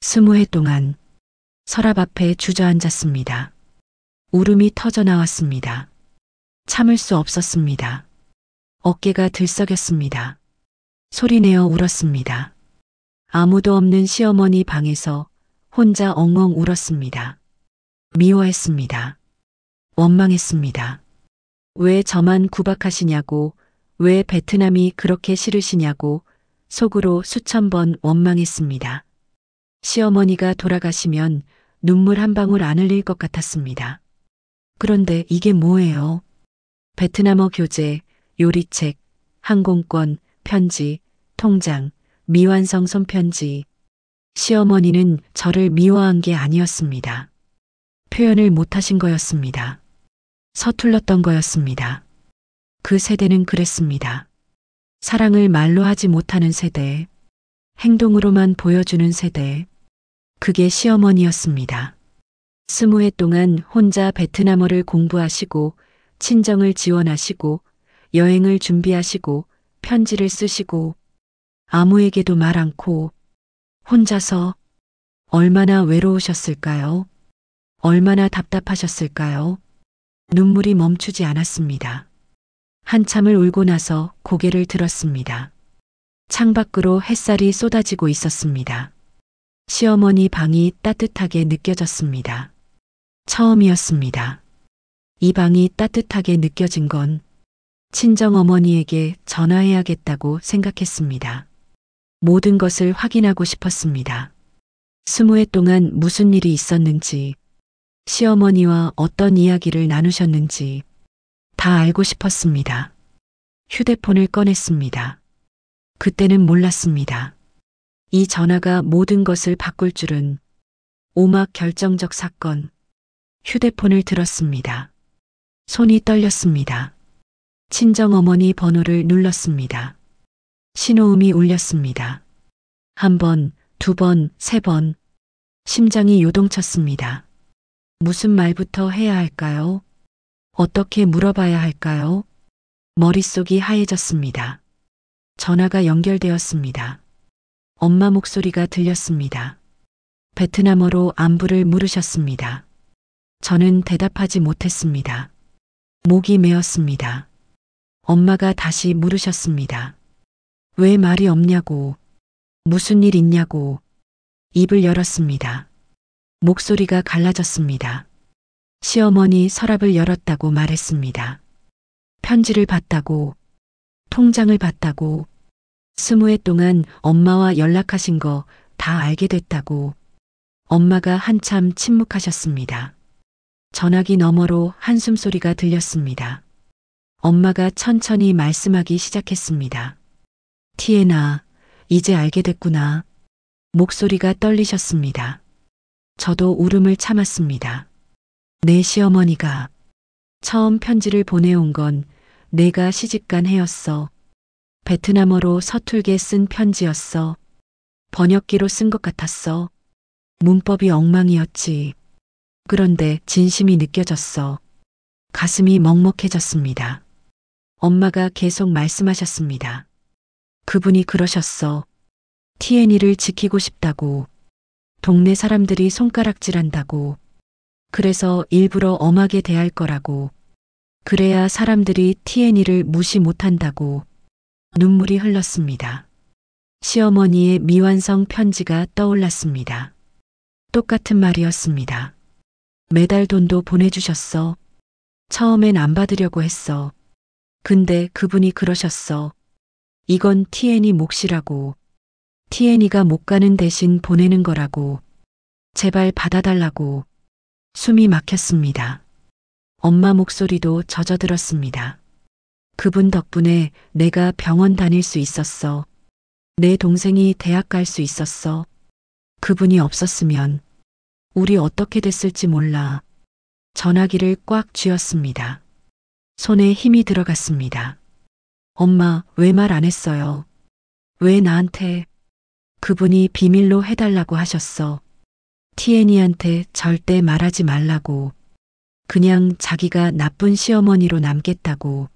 20해 동안 서랍 앞에 주저앉았습니다. 울음이 터져 나왔습니다. 참을 수 없었습니다. 어깨가 들썩였습니다. 소리내어 울었습니다. 아무도 없는 시어머니 방에서 혼자 엉엉 울었습니다. 미워했습니다. 원망했습니다. 왜 저만 구박하시냐고, 왜 베트남이 그렇게 싫으시냐고 속으로 수천 번 원망했습니다. 시어머니가 돌아가시면 눈물 한 방울 안 흘릴 것 같았습니다. 그런데 이게 뭐예요? 베트남어 교재, 요리책, 항공권, 편지, 통장, 미완성 손편지. 시어머니는 저를 미워한 게 아니었습니다. 표현을 못하신 거였습니다. 서툴렀던 거였습니다. 그 세대는 그랬습니다. 사랑을 말로 하지 못하는 세대, 행동으로만 보여주는 세대. 그게 시어머니였습니다. 20해 동안 혼자 베트남어를 공부하시고 친정을 지원하시고 여행을 준비하시고 편지를 쓰시고 아무에게도 말 않고 혼자서 얼마나 외로우셨을까요? 얼마나 답답하셨을까요? 눈물이 멈추지 않았습니다. 한참을 울고 나서 고개를 들었습니다. 창밖으로 햇살이 쏟아지고 있었습니다. 시어머니 방이 따뜻하게 느껴졌습니다. 처음이었습니다. 이 방이 따뜻하게 느껴진 건 친정어머니에게 전화해야겠다고 생각했습니다. 모든 것을 확인하고 싶었습니다. 20해 동안 무슨 일이 있었는지, 시어머니와 어떤 이야기를 나누셨는지 다 알고 싶었습니다. 휴대폰을 꺼냈습니다. 그때는 몰랐습니다. 이 전화가 모든 것을 바꿀 줄은. 오막 결정적 사건. 휴대폰을 들었습니다. 손이 떨렸습니다. 친정어머니 번호를 눌렀습니다. 신호음이 울렸습니다. 한 번, 두 번, 세 번. 심장이 요동쳤습니다. 무슨 말부터 해야 할까요? 어떻게 물어봐야 할까요? 머릿속이 하얘졌습니다. 전화가 연결되었습니다. 엄마 목소리가 들렸습니다. 베트남어로 안부를 물으셨습니다. 저는 대답하지 못했습니다. 목이 메었습니다. 엄마가 다시 물으셨습니다. 왜 말이 없냐고, 무슨 일 있냐고. 입을 열었습니다. 목소리가 갈라졌습니다. 시어머니 서랍을 열었다고 말했습니다. 편지를 봤다고, 통장을 봤다고, 20해 동안 엄마와 연락하신 거 다 알게 됐다고. 엄마가 한참 침묵하셨습니다. 전화기 너머로 한숨 소리가 들렸습니다. 엄마가 천천히 말씀하기 시작했습니다. 티에나, 이제 알게 됐구나. 목소리가 떨리셨습니다. 저도 울음을 참았습니다. 내 시어머니가 처음 편지를 보내온 건 내가 시집간 해였어. 베트남어로 서툴게 쓴 편지였어. 번역기로 쓴 것 같았어. 문법이 엉망이었지. 그런데 진심이 느껴졌어. 가슴이 먹먹해졌습니다. 엄마가 계속 말씀하셨습니다. 그분이 그러셨어. 티애니를 지키고 싶다고. 동네 사람들이 손가락질한다고. 그래서 일부러 엄하게 대할 거라고. 그래야 사람들이 티애니를 무시 못한다고. 눈물이 흘렀습니다. 시어머니의 미완성 편지가 떠올랐습니다. 똑같은 말이었습니다. 매달 돈도 보내주셨어. 처음엔 안 받으려고 했어. 근데 그분이 그러셨어. 이건 TN이 몫이라고. TN이가 못 가는 대신 보내는 거라고. 제발 받아달라고. 숨이 막혔습니다. 엄마 목소리도 젖어들었습니다. 그분 덕분에 내가 병원 다닐 수 있었어. 내 동생이 대학 갈 수 있었어. 그분이 없었으면 우리 어떻게 됐을지 몰라. 전화기를 꽉 쥐었습니다. 손에 힘이 들어갔습니다. 엄마, 왜 말 안 했어요? 왜 나한테? 그분이 비밀로 해달라고 하셨어. TN이한테 절대 말하지 말라고. 그냥 자기가 나쁜 시어머니로 남겠다고.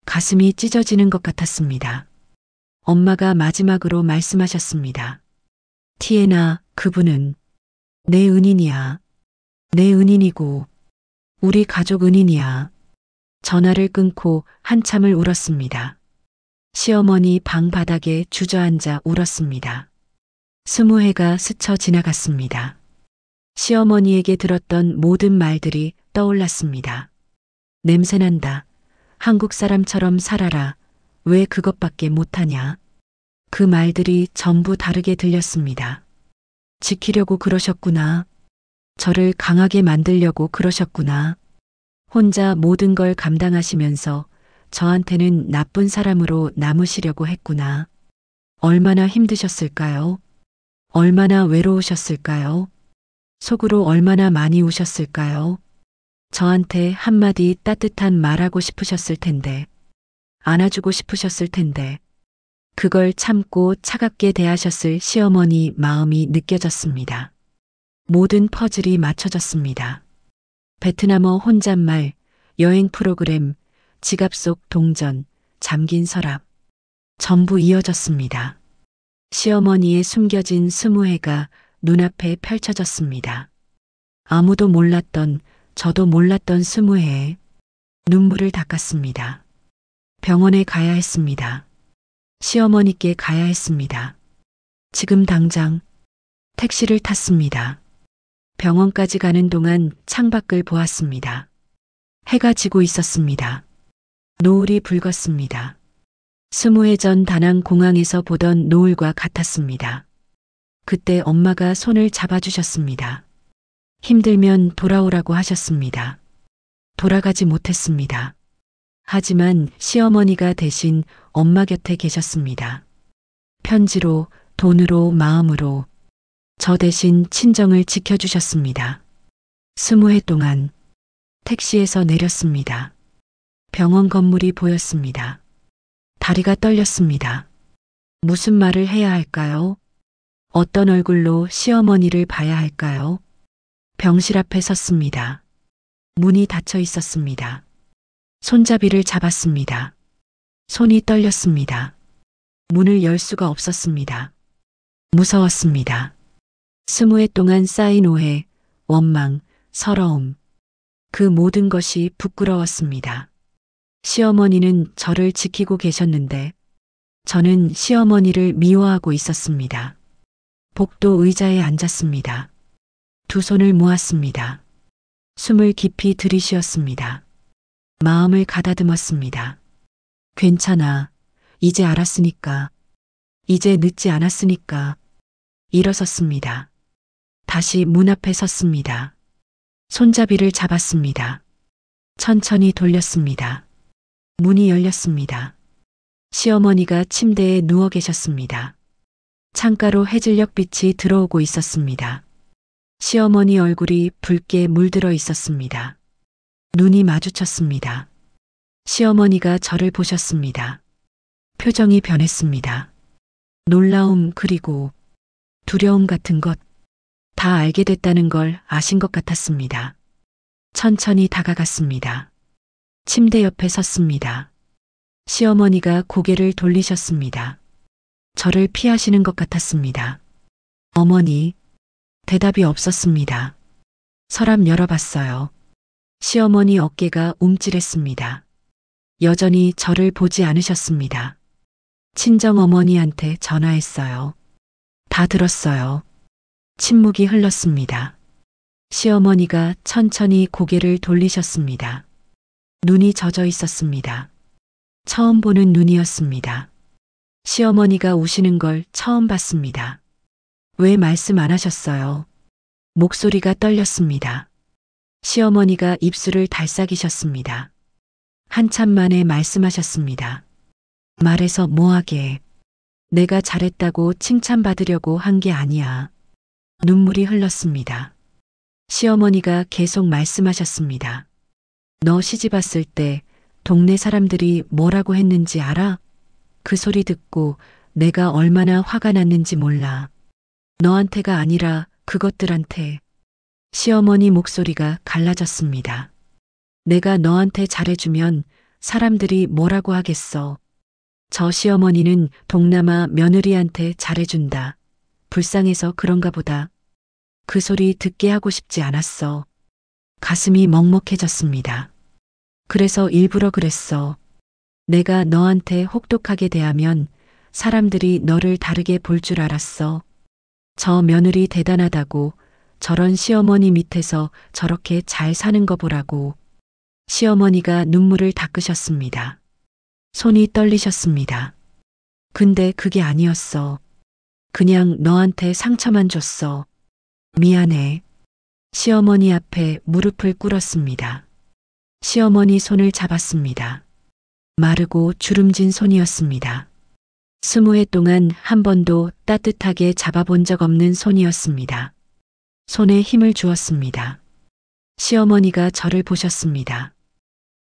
가슴이 찢어지는 것 같았습니다. 엄마가 마지막으로 말씀하셨습니다. TN아, 그분은 내 은인이야. 내 은인이고 우리 가족 은인이야. 전화를 끊고 한참을 울었습니다. 시어머니 방 바닥에 주저앉아 울었습니다. 20해가 스쳐 지나갔습니다. 시어머니에게 들었던 모든 말들이 떠올랐습니다. 냄새난다. 한국 사람처럼 살아라. 왜 그것밖에 못하냐. 그 말들이 전부 다르게 들렸습니다. 지키려고 그러셨구나. 저를 강하게 만들려고 그러셨구나. 혼자 모든 걸 감당하시면서 저한테는 나쁜 사람으로 남으시려고 했구나. 얼마나 힘드셨을까요? 얼마나 외로우셨을까요? 속으로 얼마나 많이 우셨을까요? 저한테 한마디 따뜻한 말하고 싶으셨을 텐데, 안아주고 싶으셨을 텐데, 그걸 참고 차갑게 대하셨을 시어머니 마음이 느껴졌습니다. 모든 퍼즐이 맞춰졌습니다. 베트남어 혼잣말, 여행 프로그램, 지갑 속 동전, 잠긴 서랍. 전부 이어졌습니다. 시어머니의 숨겨진 20해가 눈앞에 펼쳐졌습니다. 아무도 몰랐던, 저도 몰랐던 20해. 눈물을 닦았습니다. 병원에 가야 했습니다. 시어머니께 가야 했습니다. 지금 당장 택시를 탔습니다. 병원까지 가는 동안 창밖을 보았습니다. 해가 지고 있었습니다. 노을이 붉었습니다. 20해 전 다낭 공항에서 보던 노을과 같았습니다. 그때 엄마가 손을 잡아주셨습니다. 힘들면 돌아오라고 하셨습니다. 돌아가지 못했습니다. 하지만 시어머니가 대신 엄마 곁에 계셨습니다. 편지로, 돈으로, 마음으로 저 대신 친정을 지켜주셨습니다. 20해 동안 택시에서 내렸습니다. 병원 건물이 보였습니다. 다리가 떨렸습니다. 무슨 말을 해야 할까요? 어떤 얼굴로 시어머니를 봐야 할까요? 병실 앞에 섰습니다. 문이 닫혀 있었습니다. 손잡이를 잡았습니다. 손이 떨렸습니다. 문을 열 수가 없었습니다. 무서웠습니다. 20해 동안 쌓인 오해, 원망, 서러움. 그 모든 것이 부끄러웠습니다. 시어머니는 저를 지키고 계셨는데 저는 시어머니를 미워하고 있었습니다. 복도 의자에 앉았습니다. 두 손을 모았습니다. 숨을 깊이 들이쉬었습니다. 마음을 가다듬었습니다. 괜찮아. 이제 알았으니까. 이제 늦지 않았으니까. 일어섰습니다. 다시 문 앞에 섰습니다. 손잡이를 잡았습니다. 천천히 돌렸습니다. 문이 열렸습니다. 시어머니가 침대에 누워 계셨습니다. 창가로 해질녘 빛이 들어오고 있었습니다. 시어머니 얼굴이 붉게 물들어 있었습니다. 눈이 마주쳤습니다. 시어머니가 저를 보셨습니다. 표정이 변했습니다. 놀라움 그리고 두려움 같은 것, 다 알게 됐다는 걸 아신 것 같았습니다. 천천히 다가갔습니다. 침대 옆에 섰습니다. 시어머니가 고개를 돌리셨습니다. 저를 피하시는 것 같았습니다. 어머니, 대답이 없었습니다. 서랍 열어봤어요. 시어머니 어깨가 움찔했습니다. 여전히 저를 보지 않으셨습니다. 친정 어머니한테 전화했어요. 다 들었어요. 침묵이 흘렀습니다. 시어머니가 천천히 고개를 돌리셨습니다. 눈이 젖어 있었습니다. 처음 보는 눈이었습니다. 시어머니가 우시는 걸 처음 봤습니다. 왜 말씀 안 하셨어요? 목소리가 떨렸습니다. 시어머니가 입술을 달싹이셨습니다. 한참 만에 말씀하셨습니다. 말해서 뭐하게. 내가 잘했다고 칭찬받으려고 한 게 아니야. 눈물이 흘렀습니다. 시어머니가 계속 말씀하셨습니다. 너 시집 왔을 때 동네 사람들이 뭐라고 했는지 알아? 그 소리 듣고 내가 얼마나 화가 났는지 몰라. 너한테가 아니라 그것들한테. 시어머니 목소리가 갈라졌습니다. 내가 너한테 잘해주면 사람들이 뭐라고 하겠어. 저 시어머니는 동남아 며느리한테 잘해준다. 불쌍해서 그런가 보다. 그 소리 듣게 하고 싶지 않았어. 가슴이 먹먹해졌습니다. 그래서 일부러 그랬어. 내가 너한테 혹독하게 대하면 사람들이 너를 다르게 볼 줄 알았어. 저 며느리 대단하다고 저런 시어머니 밑에서 저렇게 잘 사는 거 보라고. 시어머니가 눈물을 닦으셨습니다. 손이 떨리셨습니다. 근데 그게 아니었어. 그냥 너한테 상처만 줬어. 미안해. 시어머니 앞에 무릎을 꿇었습니다. 시어머니 손을 잡았습니다. 마르고 주름진 손이었습니다. 20해 동안 한 번도 따뜻하게 잡아본 적 없는 손이었습니다. 손에 힘을 주었습니다. 시어머니가 저를 보셨습니다.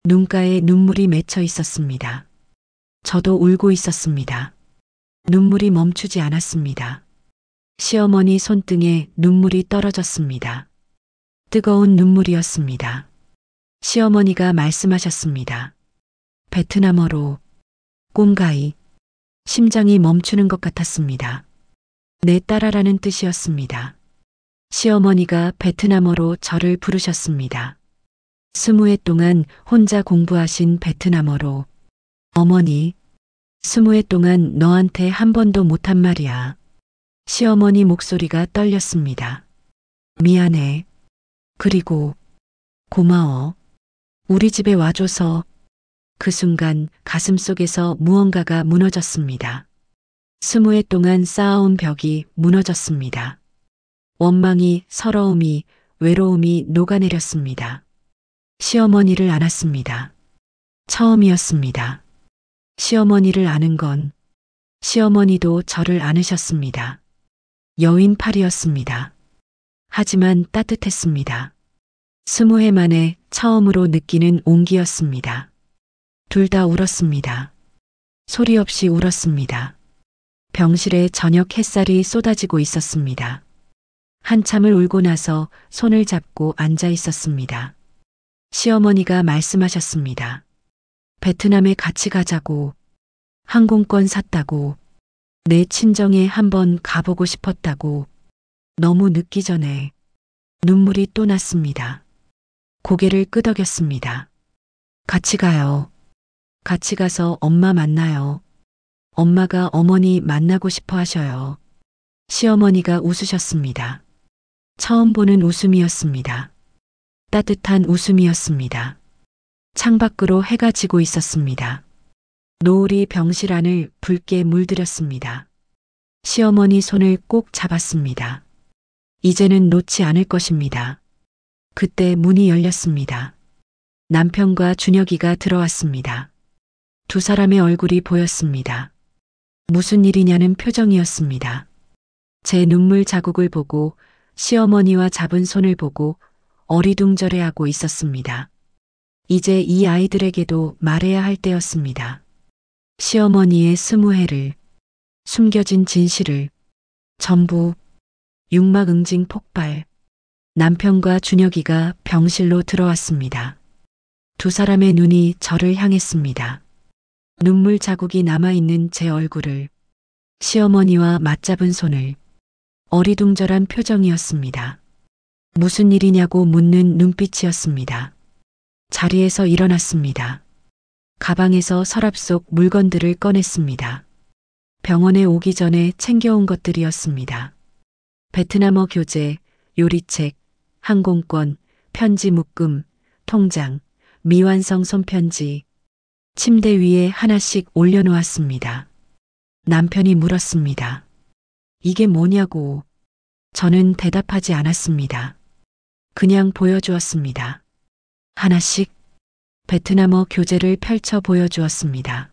눈가에 눈물이 맺혀 있었습니다. 저도 울고 있었습니다. 눈물이 멈추지 않았습니다. 시어머니 손등에 눈물이 떨어졌습니다. 뜨거운 눈물이었습니다. 시어머니가 말씀하셨습니다. 베트남어로 꼼가이. 심장이 멈추는 것 같았습니다. 내 딸아라는 뜻이었습니다. 시어머니가 베트남어로 저를 부르셨습니다. 20해 동안 혼자 공부하신 베트남어로 어머니, 20해 동안 너한테 한 번도 못한 말이야. 시어머니 목소리가 떨렸습니다. 미안해. 그리고 고마워. 우리 집에 와줘서. 그 순간 가슴속에서 무언가가 무너졌습니다. 20해 동안 쌓아온 벽이 무너졌습니다. 원망이, 서러움이, 외로움이 녹아내렸습니다. 시어머니를 안았습니다. 처음이었습니다. 시어머니를 아는 건 시어머니도 저를 안으셨습니다. 여윈 팔이었습니다. 하지만 따뜻했습니다. 20해 만에 처음으로 느끼는 온기였습니다. 둘 다 울었습니다. 소리 없이 울었습니다. 병실에 저녁 햇살이 쏟아지고 있었습니다. 한참을 울고 나서 손을 잡고 앉아 있었습니다. 시어머니가 말씀하셨습니다. 베트남에 같이 가자고. 항공권 샀다고. 내 친정에 한번 가보고 싶었다고. 너무 늦기 전에. 눈물이 또 났습니다. 고개를 끄덕였습니다. 같이 가요. 같이 가서 엄마 만나요. 엄마가 어머니 만나고 싶어 하셔요. 시어머니가 웃으셨습니다. 처음 보는 웃음이었습니다. 따뜻한 웃음이었습니다. 창밖으로 해가 지고 있었습니다. 노을이 병실 안을 붉게 물들였습니다. 시어머니 손을 꼭 잡았습니다. 이제는 놓지 않을 것입니다. 그때 문이 열렸습니다. 남편과 준혁이가 들어왔습니다. 두 사람의 얼굴이 보였습니다. 무슨 일이냐는 표정이었습니다. 제 눈물 자국을 보고 시어머니와 잡은 손을 보고 어리둥절해하고 있었습니다. 이제 이 아이들에게도 말해야 할 때였습니다. 시어머니의 20해를, 숨겨진 진실을, 전부. 육막 응징 폭발. 남편과 준혁이가 병실로 들어왔습니다. 두 사람의 눈이 저를 향했습니다. 눈물 자국이 남아있는 제 얼굴을, 시어머니와 맞잡은 손을, 어리둥절한 표정이었습니다. 무슨 일이냐고 묻는 눈빛이었습니다. 자리에서 일어났습니다. 가방에서 서랍 속 물건들을 꺼냈습니다. 병원에 오기 전에 챙겨온 것들이었습니다. 베트남어 교재, 요리책, 항공권, 편지 묶음, 통장, 미완성 손편지, 침대 위에 하나씩 올려놓았습니다. 남편이 물었습니다. 이게 뭐냐고. 저는 대답하지 않았습니다. 그냥 보여주었습니다. 하나씩 베트남어 교재를 펼쳐 보여주었습니다.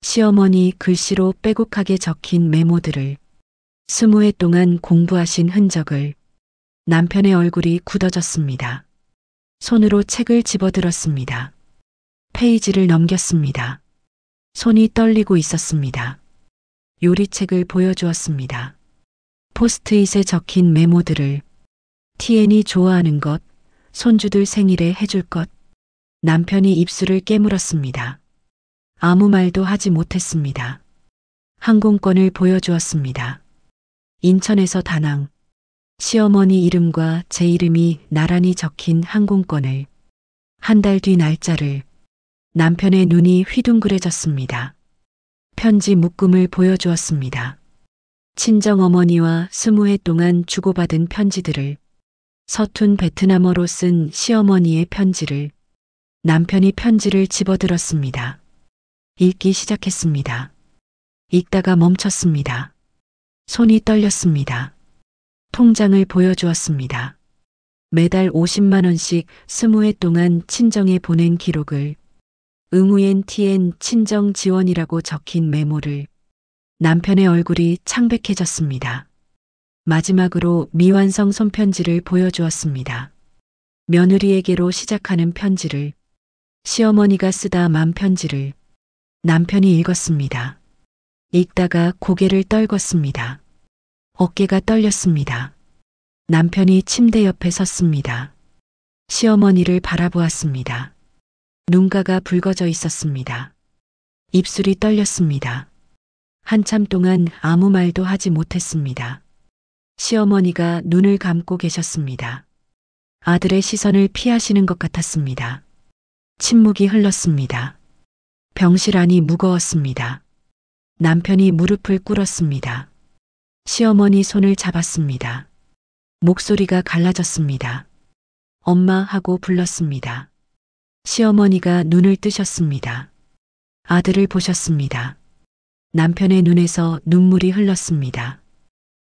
시어머니 글씨로 빼곡하게 적힌 메모들을, 20회 동안 공부하신 흔적을. 남편의 얼굴이 굳어졌습니다. 손으로 책을 집어들었습니다. 페이지를 넘겼습니다. 손이 떨리고 있었습니다. 요리책을 보여주었습니다. 포스트잇에 적힌 메모들을, 티엔이 좋아하는 것, 손주들 생일에 해줄 것. 남편이 입술을 깨물었습니다. 아무 말도 하지 못했습니다. 항공권을 보여주었습니다. 인천에서 다낭. 시어머니 이름과 제 이름이 나란히 적힌 항공권을, 한 달 뒤 날짜를. 남편의 눈이 휘둥그레졌습니다. 편지 묶음을 보여주었습니다. 친정어머니와 20회 동안 주고받은 편지들을, 서툰 베트남어로 쓴 시어머니의 편지를. 남편이 편지를 집어들었습니다. 읽기 시작했습니다. 읽다가 멈췄습니다. 손이 떨렸습니다. 통장을 보여주었습니다. 매달 50만 원씩 20회 동안 친정에 보낸 기록을, 응우엔 티엔 친정 지원이라고 적힌 메모를. 남편의 얼굴이 창백해졌습니다. 마지막으로 미완성 손편지를 보여주었습니다. 며느리에게로 시작하는 편지를, 시어머니가 쓰다 만 편지를. 남편이 읽었습니다. 읽다가 고개를 떨궜습니다. 어깨가 떨렸습니다. 남편이 침대 옆에 섰습니다. 시어머니를 바라보았습니다. 눈가가 붉어져 있었습니다. 입술이 떨렸습니다. 한참 동안 아무 말도 하지 못했습니다. 시어머니가 눈을 감고 계셨습니다. 아들의 시선을 피하시는 것 같았습니다. 침묵이 흘렀습니다. 병실 안이 무거웠습니다. 남편이 무릎을 꿇었습니다. 시어머니 손을 잡았습니다. 목소리가 갈라졌습니다. 엄마 하고 불렀습니다. 시어머니가 눈을 뜨셨습니다. 아들을 보셨습니다. 남편의 눈에서 눈물이 흘렀습니다.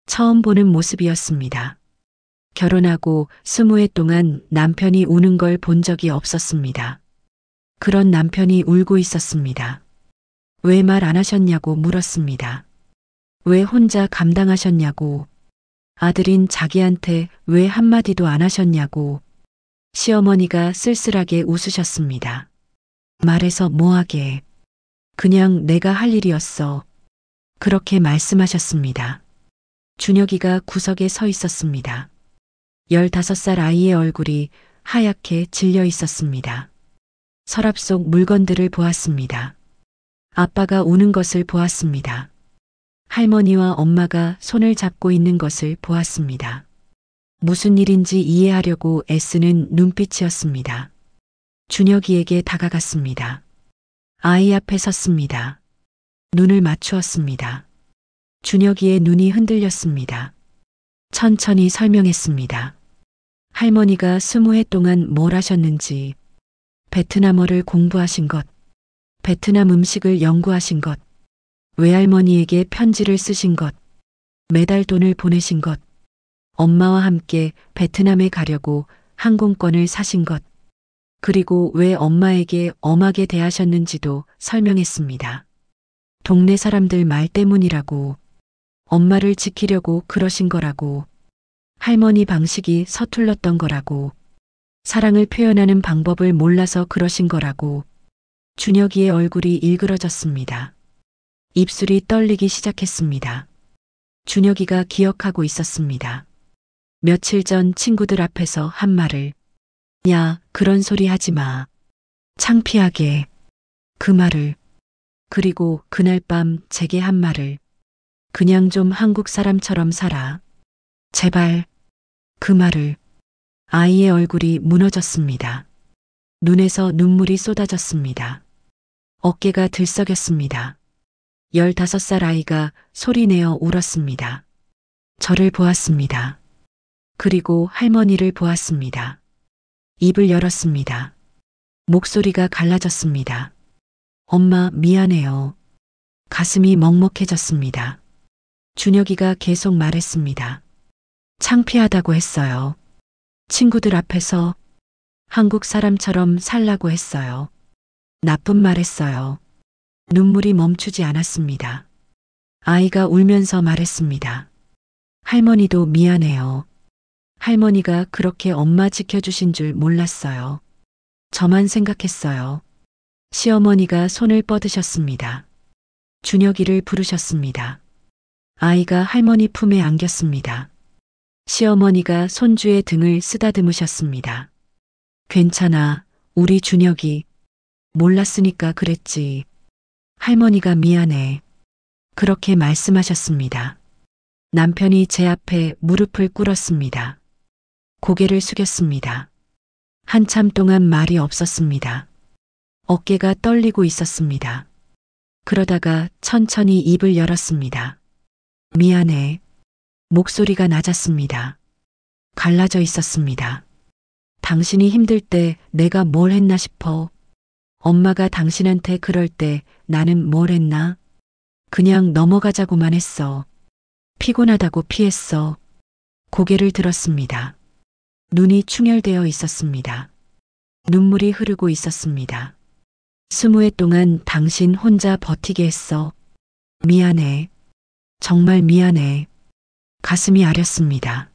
처음 보는 모습이었습니다. 결혼하고 20회 동안 남편이 우는 걸 본 적이 없었습니다. 그런 남편이 울고 있었습니다. 왜 말 안 하셨냐고 물었습니다. 왜 혼자 감당하셨냐고. 아들인 자기한테 왜 한마디도 안 하셨냐고. 시어머니가 쓸쓸하게 웃으셨습니다. 말해서 뭐하게. 그냥 내가 할 일이었어. 그렇게 말씀하셨습니다. 준혁이가 구석에 서 있었습니다. 15살 아이의 얼굴이 하얗게 질려 있었습니다. 서랍 속 물건들을 보았습니다. 아빠가 우는 것을 보았습니다. 할머니와 엄마가 손을 잡고 있는 것을 보았습니다. 무슨 일인지 이해하려고 애쓰는 눈빛이었습니다. 준혁이에게 다가갔습니다. 아이 앞에 섰습니다. 눈을 맞추었습니다. 준혁이의 눈이 흔들렸습니다. 천천히 설명했습니다. 할머니가 20회 동안 뭘 하셨는지, 베트남어를 공부하신 것, 베트남 음식을 연구하신 것, 외할머니에게 편지를 쓰신 것, 매달 돈을 보내신 것, 엄마와 함께 베트남에 가려고 항공권을 사신 것, 그리고 왜 엄마에게 엄하게 대하셨는지도 설명했습니다. 동네 사람들 말 때문이라고, 엄마를 지키려고 그러신 거라고, 할머니 방식이 서툴렀던 거라고, 사랑을 표현하는 방법을 몰라서 그러신 거라고. 준혁이의 얼굴이 일그러졌습니다. 입술이 떨리기 시작했습니다. 준혁이가 기억하고 있었습니다. 며칠 전 친구들 앞에서 한 말을. 야, 그런 소리 하지 마. 창피하게. 그 말을. 그리고 그날 밤 제게 한 말을. 그냥 좀 한국 사람처럼 살아. 제발. 그 말을. 아이의 얼굴이 무너졌습니다. 눈에서 눈물이 쏟아졌습니다. 어깨가 들썩였습니다. 15살 아이가 소리내어 울었습니다. 저를 보았습니다. 그리고 할머니를 보았습니다. 입을 열었습니다. 목소리가 갈라졌습니다. 엄마, 미안해요. 가슴이 먹먹해졌습니다. 준혁이가 계속 말했습니다. 창피하다고 했어요. 친구들 앞에서 한국 사람처럼 살라고 했어요. 나쁜 말 했어요. 눈물이 멈추지 않았습니다. 아이가 울면서 말했습니다. 할머니도 미안해요. 할머니가 그렇게 엄마 지켜주신 줄 몰랐어요. 저만 생각했어요. 시어머니가 손을 뻗으셨습니다. 준혁이를 부르셨습니다. 아이가 할머니 품에 안겼습니다. 시어머니가 손주의 등을 쓰다듬으셨습니다. 괜찮아, 우리 준혁이. 몰랐으니까 그랬지. 할머니가 미안해. 그렇게 말씀하셨습니다. 남편이 제 앞에 무릎을 꿇었습니다. 고개를 숙였습니다. 한참 동안 말이 없었습니다. 어깨가 떨리고 있었습니다. 그러다가 천천히 입을 열었습니다. 미안해. 목소리가 낮았습니다. 갈라져 있었습니다. 당신이 힘들 때 내가 뭘 했나 싶어. 엄마가 당신한테 그럴 때 나는 뭘 했나? 그냥 넘어가자고만 했어. 피곤하다고 피했어. 고개를 들었습니다. 눈이 충혈되어 있었습니다. 눈물이 흐르고 있었습니다. 20해 동안 당신 혼자 버티게 했어. 미안해. 정말 미안해. 가슴이 아렸습니다.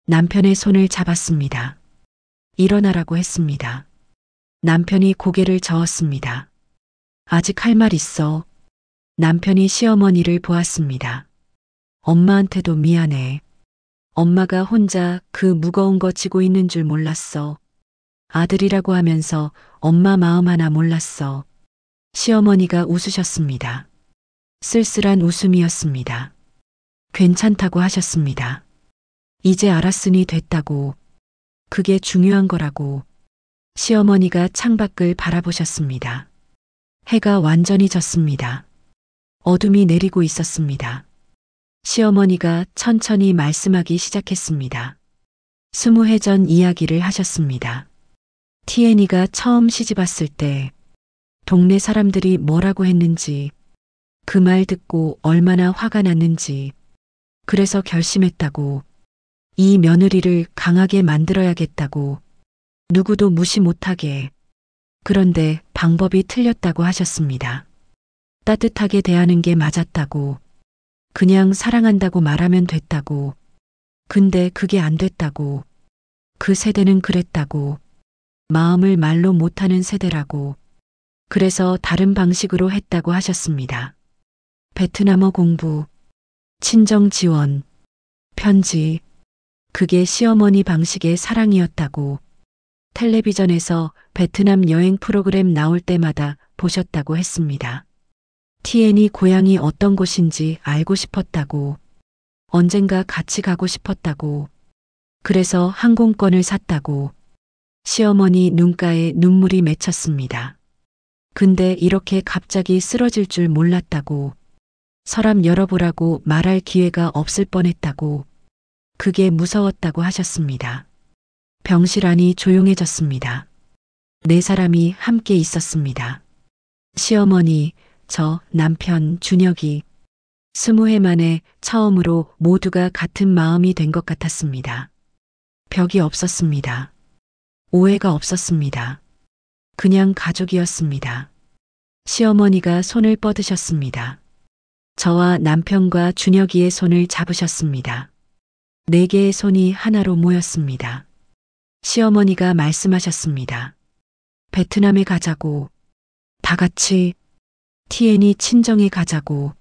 남편의 손을 잡았습니다. 일어나라고 했습니다. 남편이 고개를 저었습니다. 아직 할 말 있어. 남편이 시어머니를 보았습니다. 엄마한테도 미안해. 엄마가 혼자 그 무거운 거 지고 있는 줄 몰랐어. 아들이라고 하면서 엄마 마음 하나 몰랐어. 시어머니가 웃으셨습니다. 쓸쓸한 웃음이었습니다. 괜찮다고 하셨습니다. 이제 알았으니 됐다고. 그게 중요한 거라고. 시어머니가 창밖을 바라보셨습니다. 해가 완전히 졌습니다. 어둠이 내리고 있었습니다. 시어머니가 천천히 말씀하기 시작했습니다. 20해 전 이야기를 하셨습니다. 티애니가 처음 시집 왔을 때 동네 사람들이 뭐라고 했는지, 그 말 듣고 얼마나 화가 났는지, 그래서 결심했다고, 이 며느리를 강하게 만들어야겠다고, 누구도 무시 못하게. 그런데 방법이 틀렸다고 하셨습니다. 따뜻하게 대하는 게 맞았다고, 그냥 사랑한다고 말하면 됐다고, 근데 그게 안 됐다고, 그 세대는 그랬다고, 마음을 말로 못하는 세대라고, 그래서 다른 방식으로 했다고 하셨습니다. 베트남어 공부, 친정 지원, 편지, 그게 시어머니 방식의 사랑이었다고, 텔레비전에서 베트남 여행 프로그램 나올 때마다 보셨다고 했습니다. 티엔이 고향이 어떤 곳인지 알고 싶었다고, 언젠가 같이 가고 싶었다고, 그래서 항공권을 샀다고. 시어머니 눈가에 눈물이 맺혔습니다. 근데 이렇게 갑자기 쓰러질 줄 몰랐다고, 서랍 열어보라고 말할 기회가 없을 뻔했다고, 그게 무서웠다고 하셨습니다. 병실 안이 조용해졌습니다. 네 사람이 함께 있었습니다. 시어머니, 저, 남편, 준혁이. 20해 만에 처음으로 모두가 같은 마음이 된 것 같았습니다. 벽이 없었습니다. 오해가 없었습니다. 그냥 가족이었습니다. 시어머니가 손을 뻗으셨습니다. 저와 남편과 준혁이의 손을 잡으셨습니다. 4개의 손이 하나로 모였습니다. 시어머니가 말씀하셨습니다. 베트남에 가자고. 다 같이. 티엔이 친정에 가자고.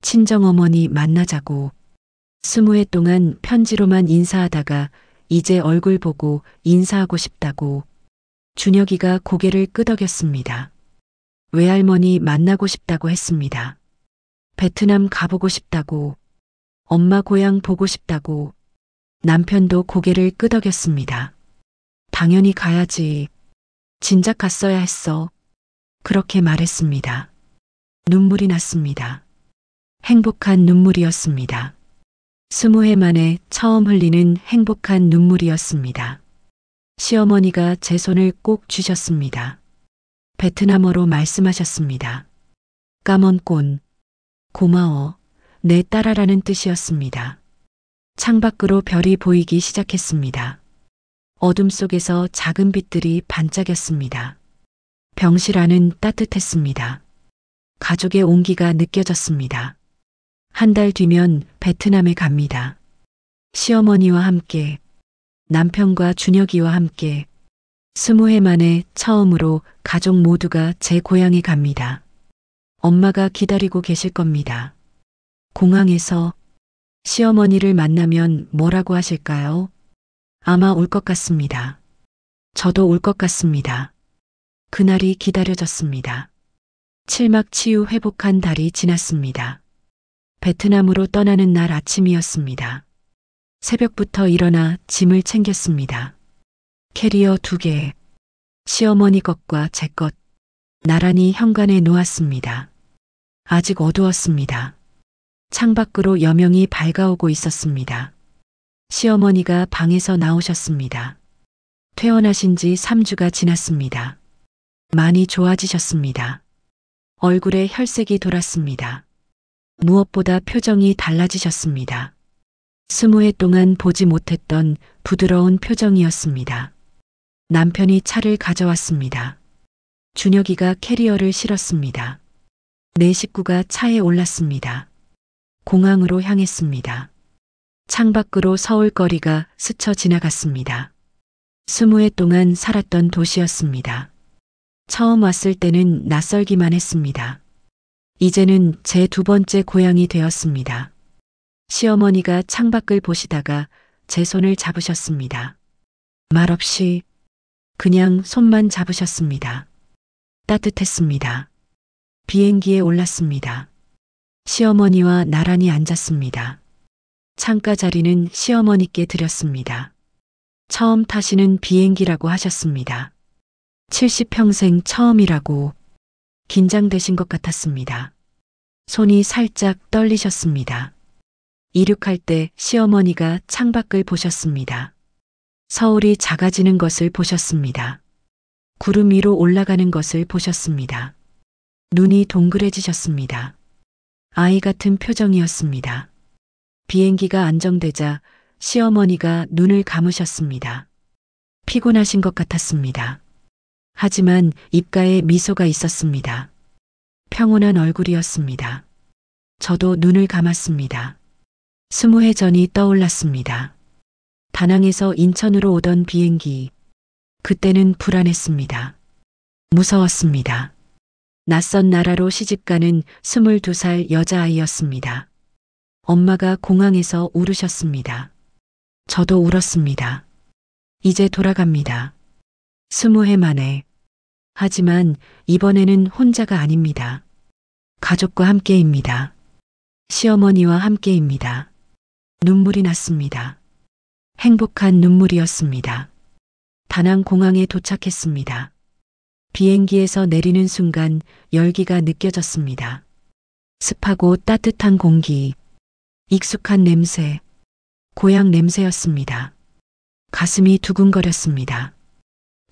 친정어머니 만나자고. 20해 동안 편지로만 인사하다가 이제 얼굴 보고 인사하고 싶다고. 준혁이가 고개를 끄덕였습니다. 외할머니 만나고 싶다고 했습니다. 베트남 가보고 싶다고. 엄마 고향 보고 싶다고. 남편도 고개를 끄덕였습니다. 당연히 가야지. 진작 갔어야 했어. 그렇게 말했습니다. 눈물이 났습니다. 행복한 눈물이었습니다. 20해 만에 처음 흘리는 행복한 눈물이었습니다. 시어머니가 제 손을 꼭 쥐셨습니다. 베트남어로 말씀하셨습니다. 까먼꼰, 고마워, 내 딸아라는 뜻이었습니다. 창밖으로 별이 보이기 시작했습니다. 어둠 속에서 작은 빛들이 반짝였습니다. 병실 안은 따뜻했습니다. 가족의 온기가 느껴졌습니다. 한 달 뒤면 베트남에 갑니다. 시어머니와 함께, 남편과 준혁이와 함께 20해 만에 처음으로 가족 모두가 제 고향에 갑니다. 엄마가 기다리고 계실 겁니다. 공항에서 시어머니를 만나면 뭐라고 하실까요? 아마 울 것 같습니다. 저도 울 것 같습니다. 그날이 기다려졌습니다. 칠막 치유 회복한 달이 지났습니다. 베트남으로 떠나는 날 아침이었습니다. 새벽부터 일어나 짐을 챙겼습니다. 캐리어 2개, 시어머니 것과 제 것, 나란히 현관에 놓았습니다. 아직 어두웠습니다. 창밖으로 여명이 밝아오고 있었습니다. 시어머니가 방에서 나오셨습니다. 퇴원하신 지 3주가 지났습니다. 많이 좋아지셨습니다. 얼굴에 혈색이 돌았습니다. 무엇보다 표정이 달라지셨습니다. 20해 동안 보지 못했던 부드러운 표정이었습니다. 남편이 차를 가져왔습니다. 준혁이가 캐리어를 실었습니다. 네 식구가 차에 올랐습니다. 공항으로 향했습니다. 창밖으로 서울거리가 스쳐 지나갔습니다. 20해 동안 살았던 도시였습니다. 처음 왔을 때는 낯설기만 했습니다. 이제는 제 2번째 고향이 되었습니다. 시어머니가 창밖을 보시다가 제 손을 잡으셨습니다. 말없이 그냥 손만 잡으셨습니다. 따뜻했습니다. 비행기에 올랐습니다. 시어머니와 나란히 앉았습니다. 창가 자리는 시어머니께 드렸습니다. 처음 타시는 비행기라고 하셨습니다. 70평생 처음이라고 긴장되신 것 같았습니다. 손이 살짝 떨리셨습니다. 이륙할 때 시어머니가 창밖을 보셨습니다. 서울이 작아지는 것을 보셨습니다. 구름 위로 올라가는 것을 보셨습니다. 눈이 동그래지셨습니다. 아이 같은 표정이었습니다. 비행기가 안정되자 시어머니가 눈을 감으셨습니다. 피곤하신 것 같았습니다. 하지만 입가에 미소가 있었습니다. 평온한 얼굴이었습니다. 저도 눈을 감았습니다. 20해 전이 떠올랐습니다. 다낭에서 인천으로 오던 비행기. 그때는 불안했습니다. 무서웠습니다. 낯선 나라로 시집가는 22살 여자아이였습니다. 엄마가 공항에서 울으셨습니다. 저도 울었습니다. 이제 돌아갑니다. 20해 만에. 하지만 이번에는 혼자가 아닙니다. 가족과 함께입니다. 시어머니와 함께입니다. 눈물이 났습니다. 행복한 눈물이었습니다. 다낭 공항에 도착했습니다. 비행기에서 내리는 순간 열기가 느껴졌습니다. 습하고 따뜻한 공기, 익숙한 냄새, 고향 냄새였습니다. 가슴이 두근거렸습니다.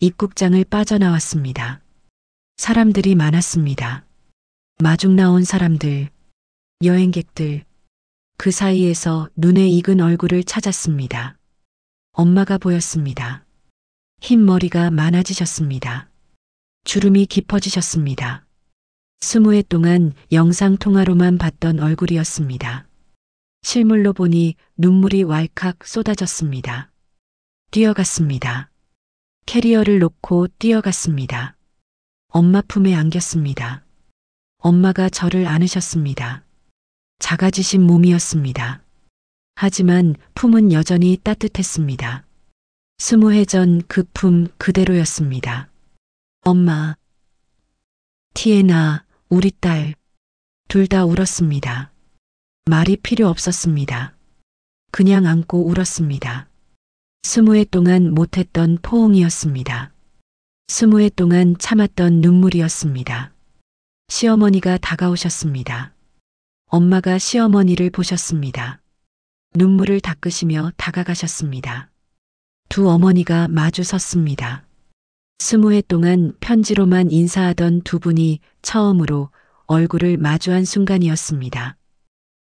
입국장을 빠져나왔습니다. 사람들이 많았습니다. 마중 나온 사람들, 여행객들, 그 사이에서 눈에 익은 얼굴을 찾았습니다. 엄마가 보였습니다. 흰 머리가 많아지셨습니다. 주름이 깊어지셨습니다. 20해 동안 영상통화로만 봤던 얼굴이었습니다. 실물로 보니 눈물이 왈칵 쏟아졌습니다. 뛰어갔습니다. 캐리어를 놓고 뛰어갔습니다. 엄마 품에 안겼습니다. 엄마가 저를 안으셨습니다. 작아지신 몸이었습니다. 하지만 품은 여전히 따뜻했습니다. 20해 전 그 품 그대로였습니다. 엄마, 티에나, 우리 딸, 둘 다 울었습니다. 말이 필요 없었습니다. 그냥 안고 울었습니다. 20해 동안 못했던 포옹이었습니다. 20해 동안 참았던 눈물이었습니다. 시어머니가 다가오셨습니다. 엄마가 시어머니를 보셨습니다. 눈물을 닦으시며 다가가셨습니다. 두 어머니가 마주 섰습니다. 20해 동안 편지로만 인사하던 두 분이 처음으로 얼굴을 마주한 순간이었습니다.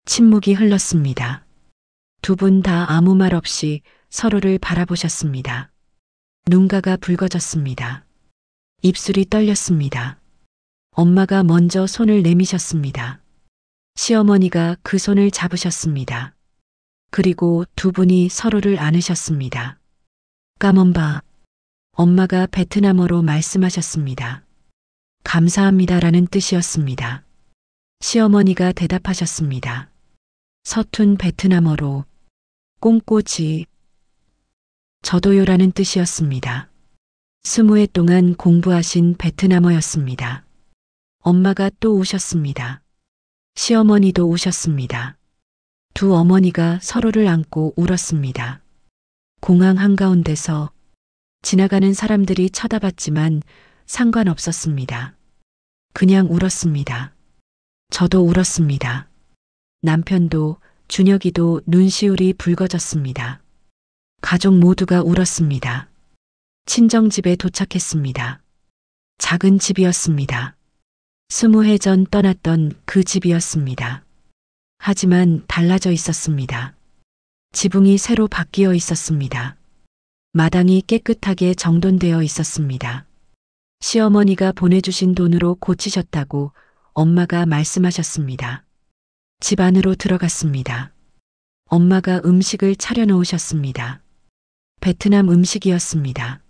침묵이 흘렀습니다. 두 분 다 아무 말 없이 서로를 바라보셨습니다. 눈가가 붉어졌습니다. 입술이 떨렸습니다. 엄마가 먼저 손을 내미셨습니다. 시어머니가 그 손을 잡으셨습니다. 그리고 두 분이 서로를 안으셨습니다. 까먼바. 엄마가 베트남어로 말씀하셨습니다. 감사합니다라는 뜻이었습니다. 시어머니가 대답하셨습니다. 서툰 베트남어로 꽁꼬지 저도요라는 뜻이었습니다. 20해 동안 공부하신 베트남어였습니다. 엄마가 또 우셨습니다. 시어머니도 우셨습니다. 두 어머니가 서로를 안고 울었습니다. 공항 한가운데서 지나가는 사람들이 쳐다봤지만 상관없었습니다. 그냥 울었습니다. 저도 울었습니다. 남편도 준혁이도 눈시울이 붉어졌습니다. 가족 모두가 울었습니다. 친정집에 도착했습니다. 작은 집이었습니다. 20해 전 떠났던 그 집이었습니다. 하지만 달라져 있었습니다. 지붕이 새로 바뀌어 있었습니다. 마당이 깨끗하게 정돈되어 있었습니다. 시어머니가 보내주신 돈으로 고치셨다고 엄마가 말씀하셨습니다. 집 안으로 들어갔습니다. 엄마가 음식을 차려놓으셨습니다. 베트남 음식이었습니다.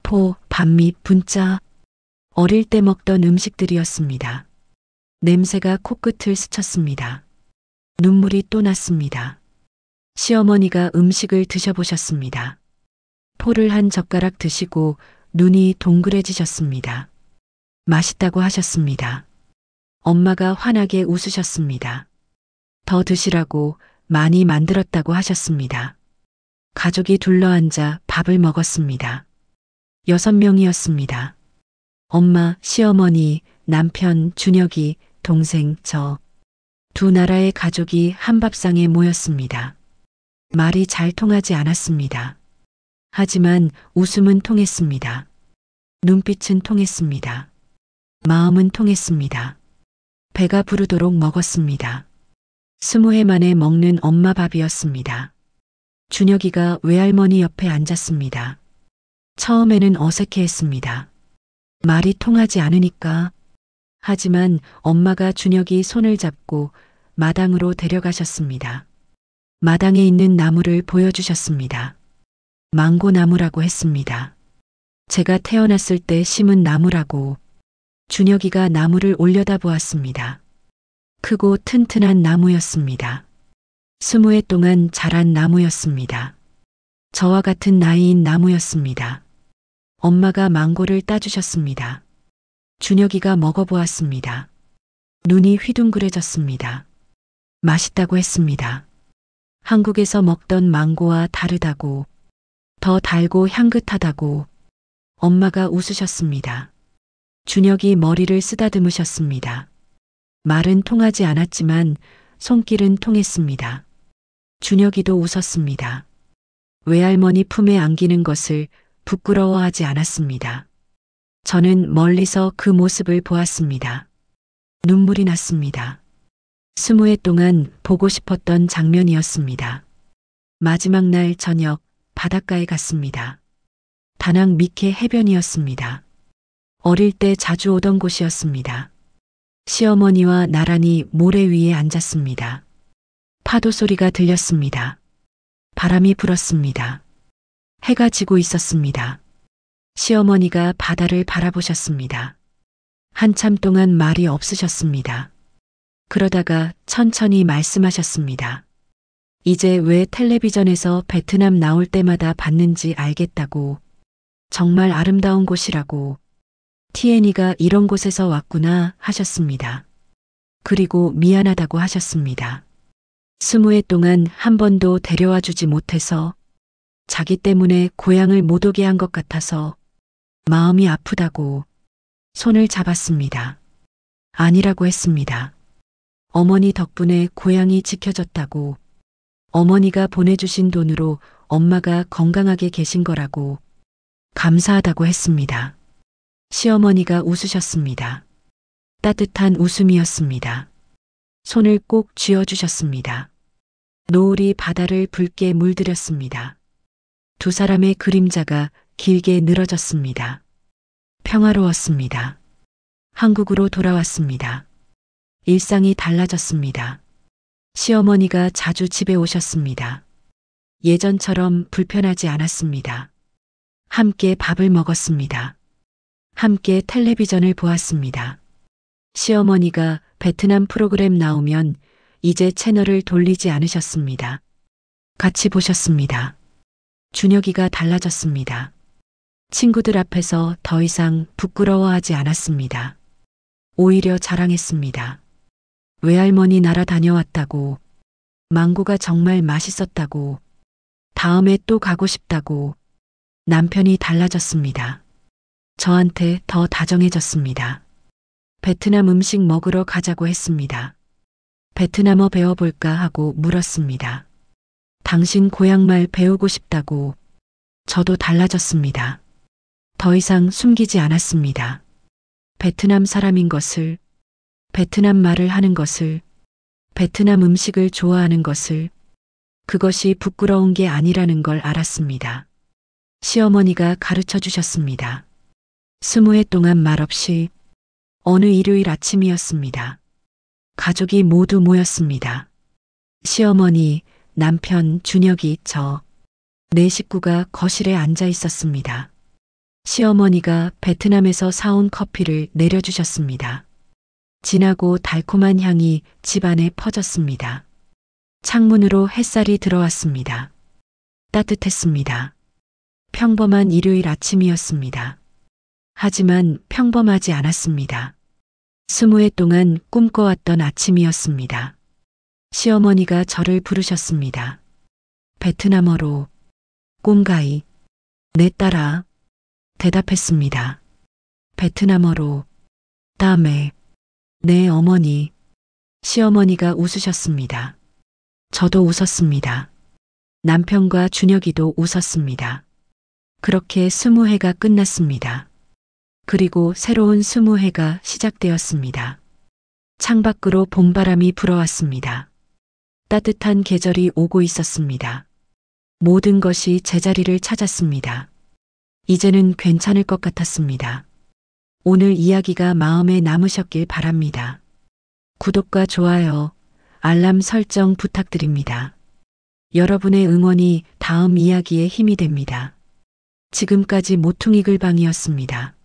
포, 반미, 분짜. 어릴 때 먹던 음식들이었습니다. 냄새가 코끝을 스쳤습니다. 눈물이 또 났습니다. 시어머니가 음식을 드셔보셨습니다. 포를 한 젓가락 드시고 눈이 동그래지셨습니다. 맛있다고 하셨습니다. 엄마가 환하게 웃으셨습니다. 더 드시라고 많이 만들었다고 하셨습니다. 가족이 둘러앉아 밥을 먹었습니다. 6명이었습니다. 엄마, 시어머니, 남편, 준혁이, 동생, 저. 두 나라의 가족이 한 밥상에 모였습니다. 말이 잘 통하지 않았습니다. 하지만 웃음은 통했습니다. 눈빛은 통했습니다. 마음은 통했습니다. 배가 부르도록 먹었습니다. 20해 만에 먹는 엄마 밥이었습니다. 준혁이가 외할머니 옆에 앉았습니다. 처음에는 어색해했습니다. 말이 통하지 않으니까. 하지만 엄마가 준혁이 손을 잡고 마당으로 데려가셨습니다. 마당에 있는 나무를 보여주셨습니다. 망고나무라고 했습니다. 제가 태어났을 때 심은 나무라고. 준혁이가 나무를 올려다보았습니다. 크고 튼튼한 나무였습니다. 20해 동안 자란 나무였습니다. 저와 같은 나이인 나무였습니다. 엄마가 망고를 따주셨습니다. 준혁이가 먹어보았습니다. 눈이 휘둥그레졌습니다. 맛있다고 했습니다. 한국에서 먹던 망고와 다르다고, 더 달고 향긋하다고. 엄마가 웃으셨습니다. 준혁이 머리를 쓰다듬으셨습니다. 말은 통하지 않았지만 손길은 통했습니다. 준혁이도 웃었습니다. 외할머니 품에 안기는 것을 부끄러워하지 않았습니다. 저는 멀리서 그 모습을 보았습니다. 눈물이 났습니다. 20해 동안 보고 싶었던 장면이었습니다. 마지막 날 저녁 바닷가에 갔습니다. 다낭 미케 해변이었습니다. 어릴 때 자주 오던 곳이었습니다. 시어머니와 나란히 모래 위에 앉았습니다. 파도 소리가 들렸습니다. 바람이 불었습니다. 해가 지고 있었습니다. 시어머니가 바다를 바라보셨습니다. 한참 동안 말이 없으셨습니다. 그러다가 천천히 말씀하셨습니다. 이제 왜 텔레비전에서 베트남 나올 때마다 봤는지 알겠다고. 정말 아름다운 곳이라고. 티엔이가 이런 곳에서 왔구나 하셨습니다. 그리고 미안하다고 하셨습니다. 20해 동안 한 번도 데려와 주지 못해서 자기 때문에 고향을 못 오게 한 것 같아서 마음이 아프다고. 손을 잡았습니다. 아니라고 했습니다. 어머니 덕분에 고향이 지켜졌다고. 어머니가 보내주신 돈으로 엄마가 건강하게 계신 거라고 감사하다고 했습니다. 시어머니가 웃으셨습니다. 따뜻한 웃음이었습니다. 손을 꼭 쥐어주셨습니다. 노을이 바다를 붉게 물들였습니다. 두 사람의 그림자가 길게 늘어졌습니다. 평화로웠습니다. 한국으로 돌아왔습니다. 일상이 달라졌습니다. 시어머니가 자주 집에 오셨습니다. 예전처럼 불편하지 않았습니다. 함께 밥을 먹었습니다. 함께 텔레비전을 보았습니다. 시어머니가 베트남 프로그램 나오면 이제 채널을 돌리지 않으셨습니다. 같이 보셨습니다. 준혁이가 달라졌습니다. 친구들 앞에서 더 이상 부끄러워하지 않았습니다. 오히려 자랑했습니다. 외할머니 나라 다녀왔다고, 망고가 정말 맛있었다고, 다음에 또 가고 싶다고. 남편이 달라졌습니다. 저한테 더 다정해졌습니다. 베트남 음식 먹으러 가자고 했습니다. 베트남어 배워볼까 하고 물었습니다. 당신 고향말 배우고 싶다고. 저도 달라졌습니다. 더 이상 숨기지 않았습니다. 베트남 사람인 것을, 베트남 말을 하는 것을, 베트남 음식을 좋아하는 것을, 그것이 부끄러운 게 아니라는 걸 알았습니다. 시어머니가 가르쳐 주셨습니다. 20해 동안 말없이 어느 일요일 아침이었습니다. 가족이 모두 모였습니다. 시어머니, 남편, 준혁이, 저, 네 식구가 거실에 앉아 있었습니다. 시어머니가 베트남에서 사온 커피를 내려주셨습니다. 진하고 달콤한 향이 집안에 퍼졌습니다. 창문으로 햇살이 들어왔습니다. 따뜻했습니다. 평범한 일요일 아침이었습니다. 하지만 평범하지 않았습니다. 20해 동안 꿈꿔왔던 아침이었습니다. 시어머니가 저를 부르셨습니다. 베트남어로 꼼가이, 내 딸아. 대답했습니다. 베트남어로 다음에 내 어머니. 시어머니가 웃으셨습니다. 저도 웃었습니다. 남편과 준혁이도 웃었습니다. 그렇게 20해가 끝났습니다. 그리고 새로운 20해가 시작되었습니다. 창밖으로 봄바람이 불어왔습니다. 따뜻한 계절이 오고 있었습니다. 모든 것이 제자리를 찾았습니다. 이제는 괜찮을 것 같았습니다. 오늘 이야기가 마음에 남으셨길 바랍니다. 구독과 좋아요, 알람 설정 부탁드립니다. 여러분의 응원이 다음 이야기에 힘이 됩니다. 지금까지 모퉁이 글방이었습니다.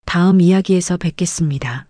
다음 이야기에서 뵙겠습니다.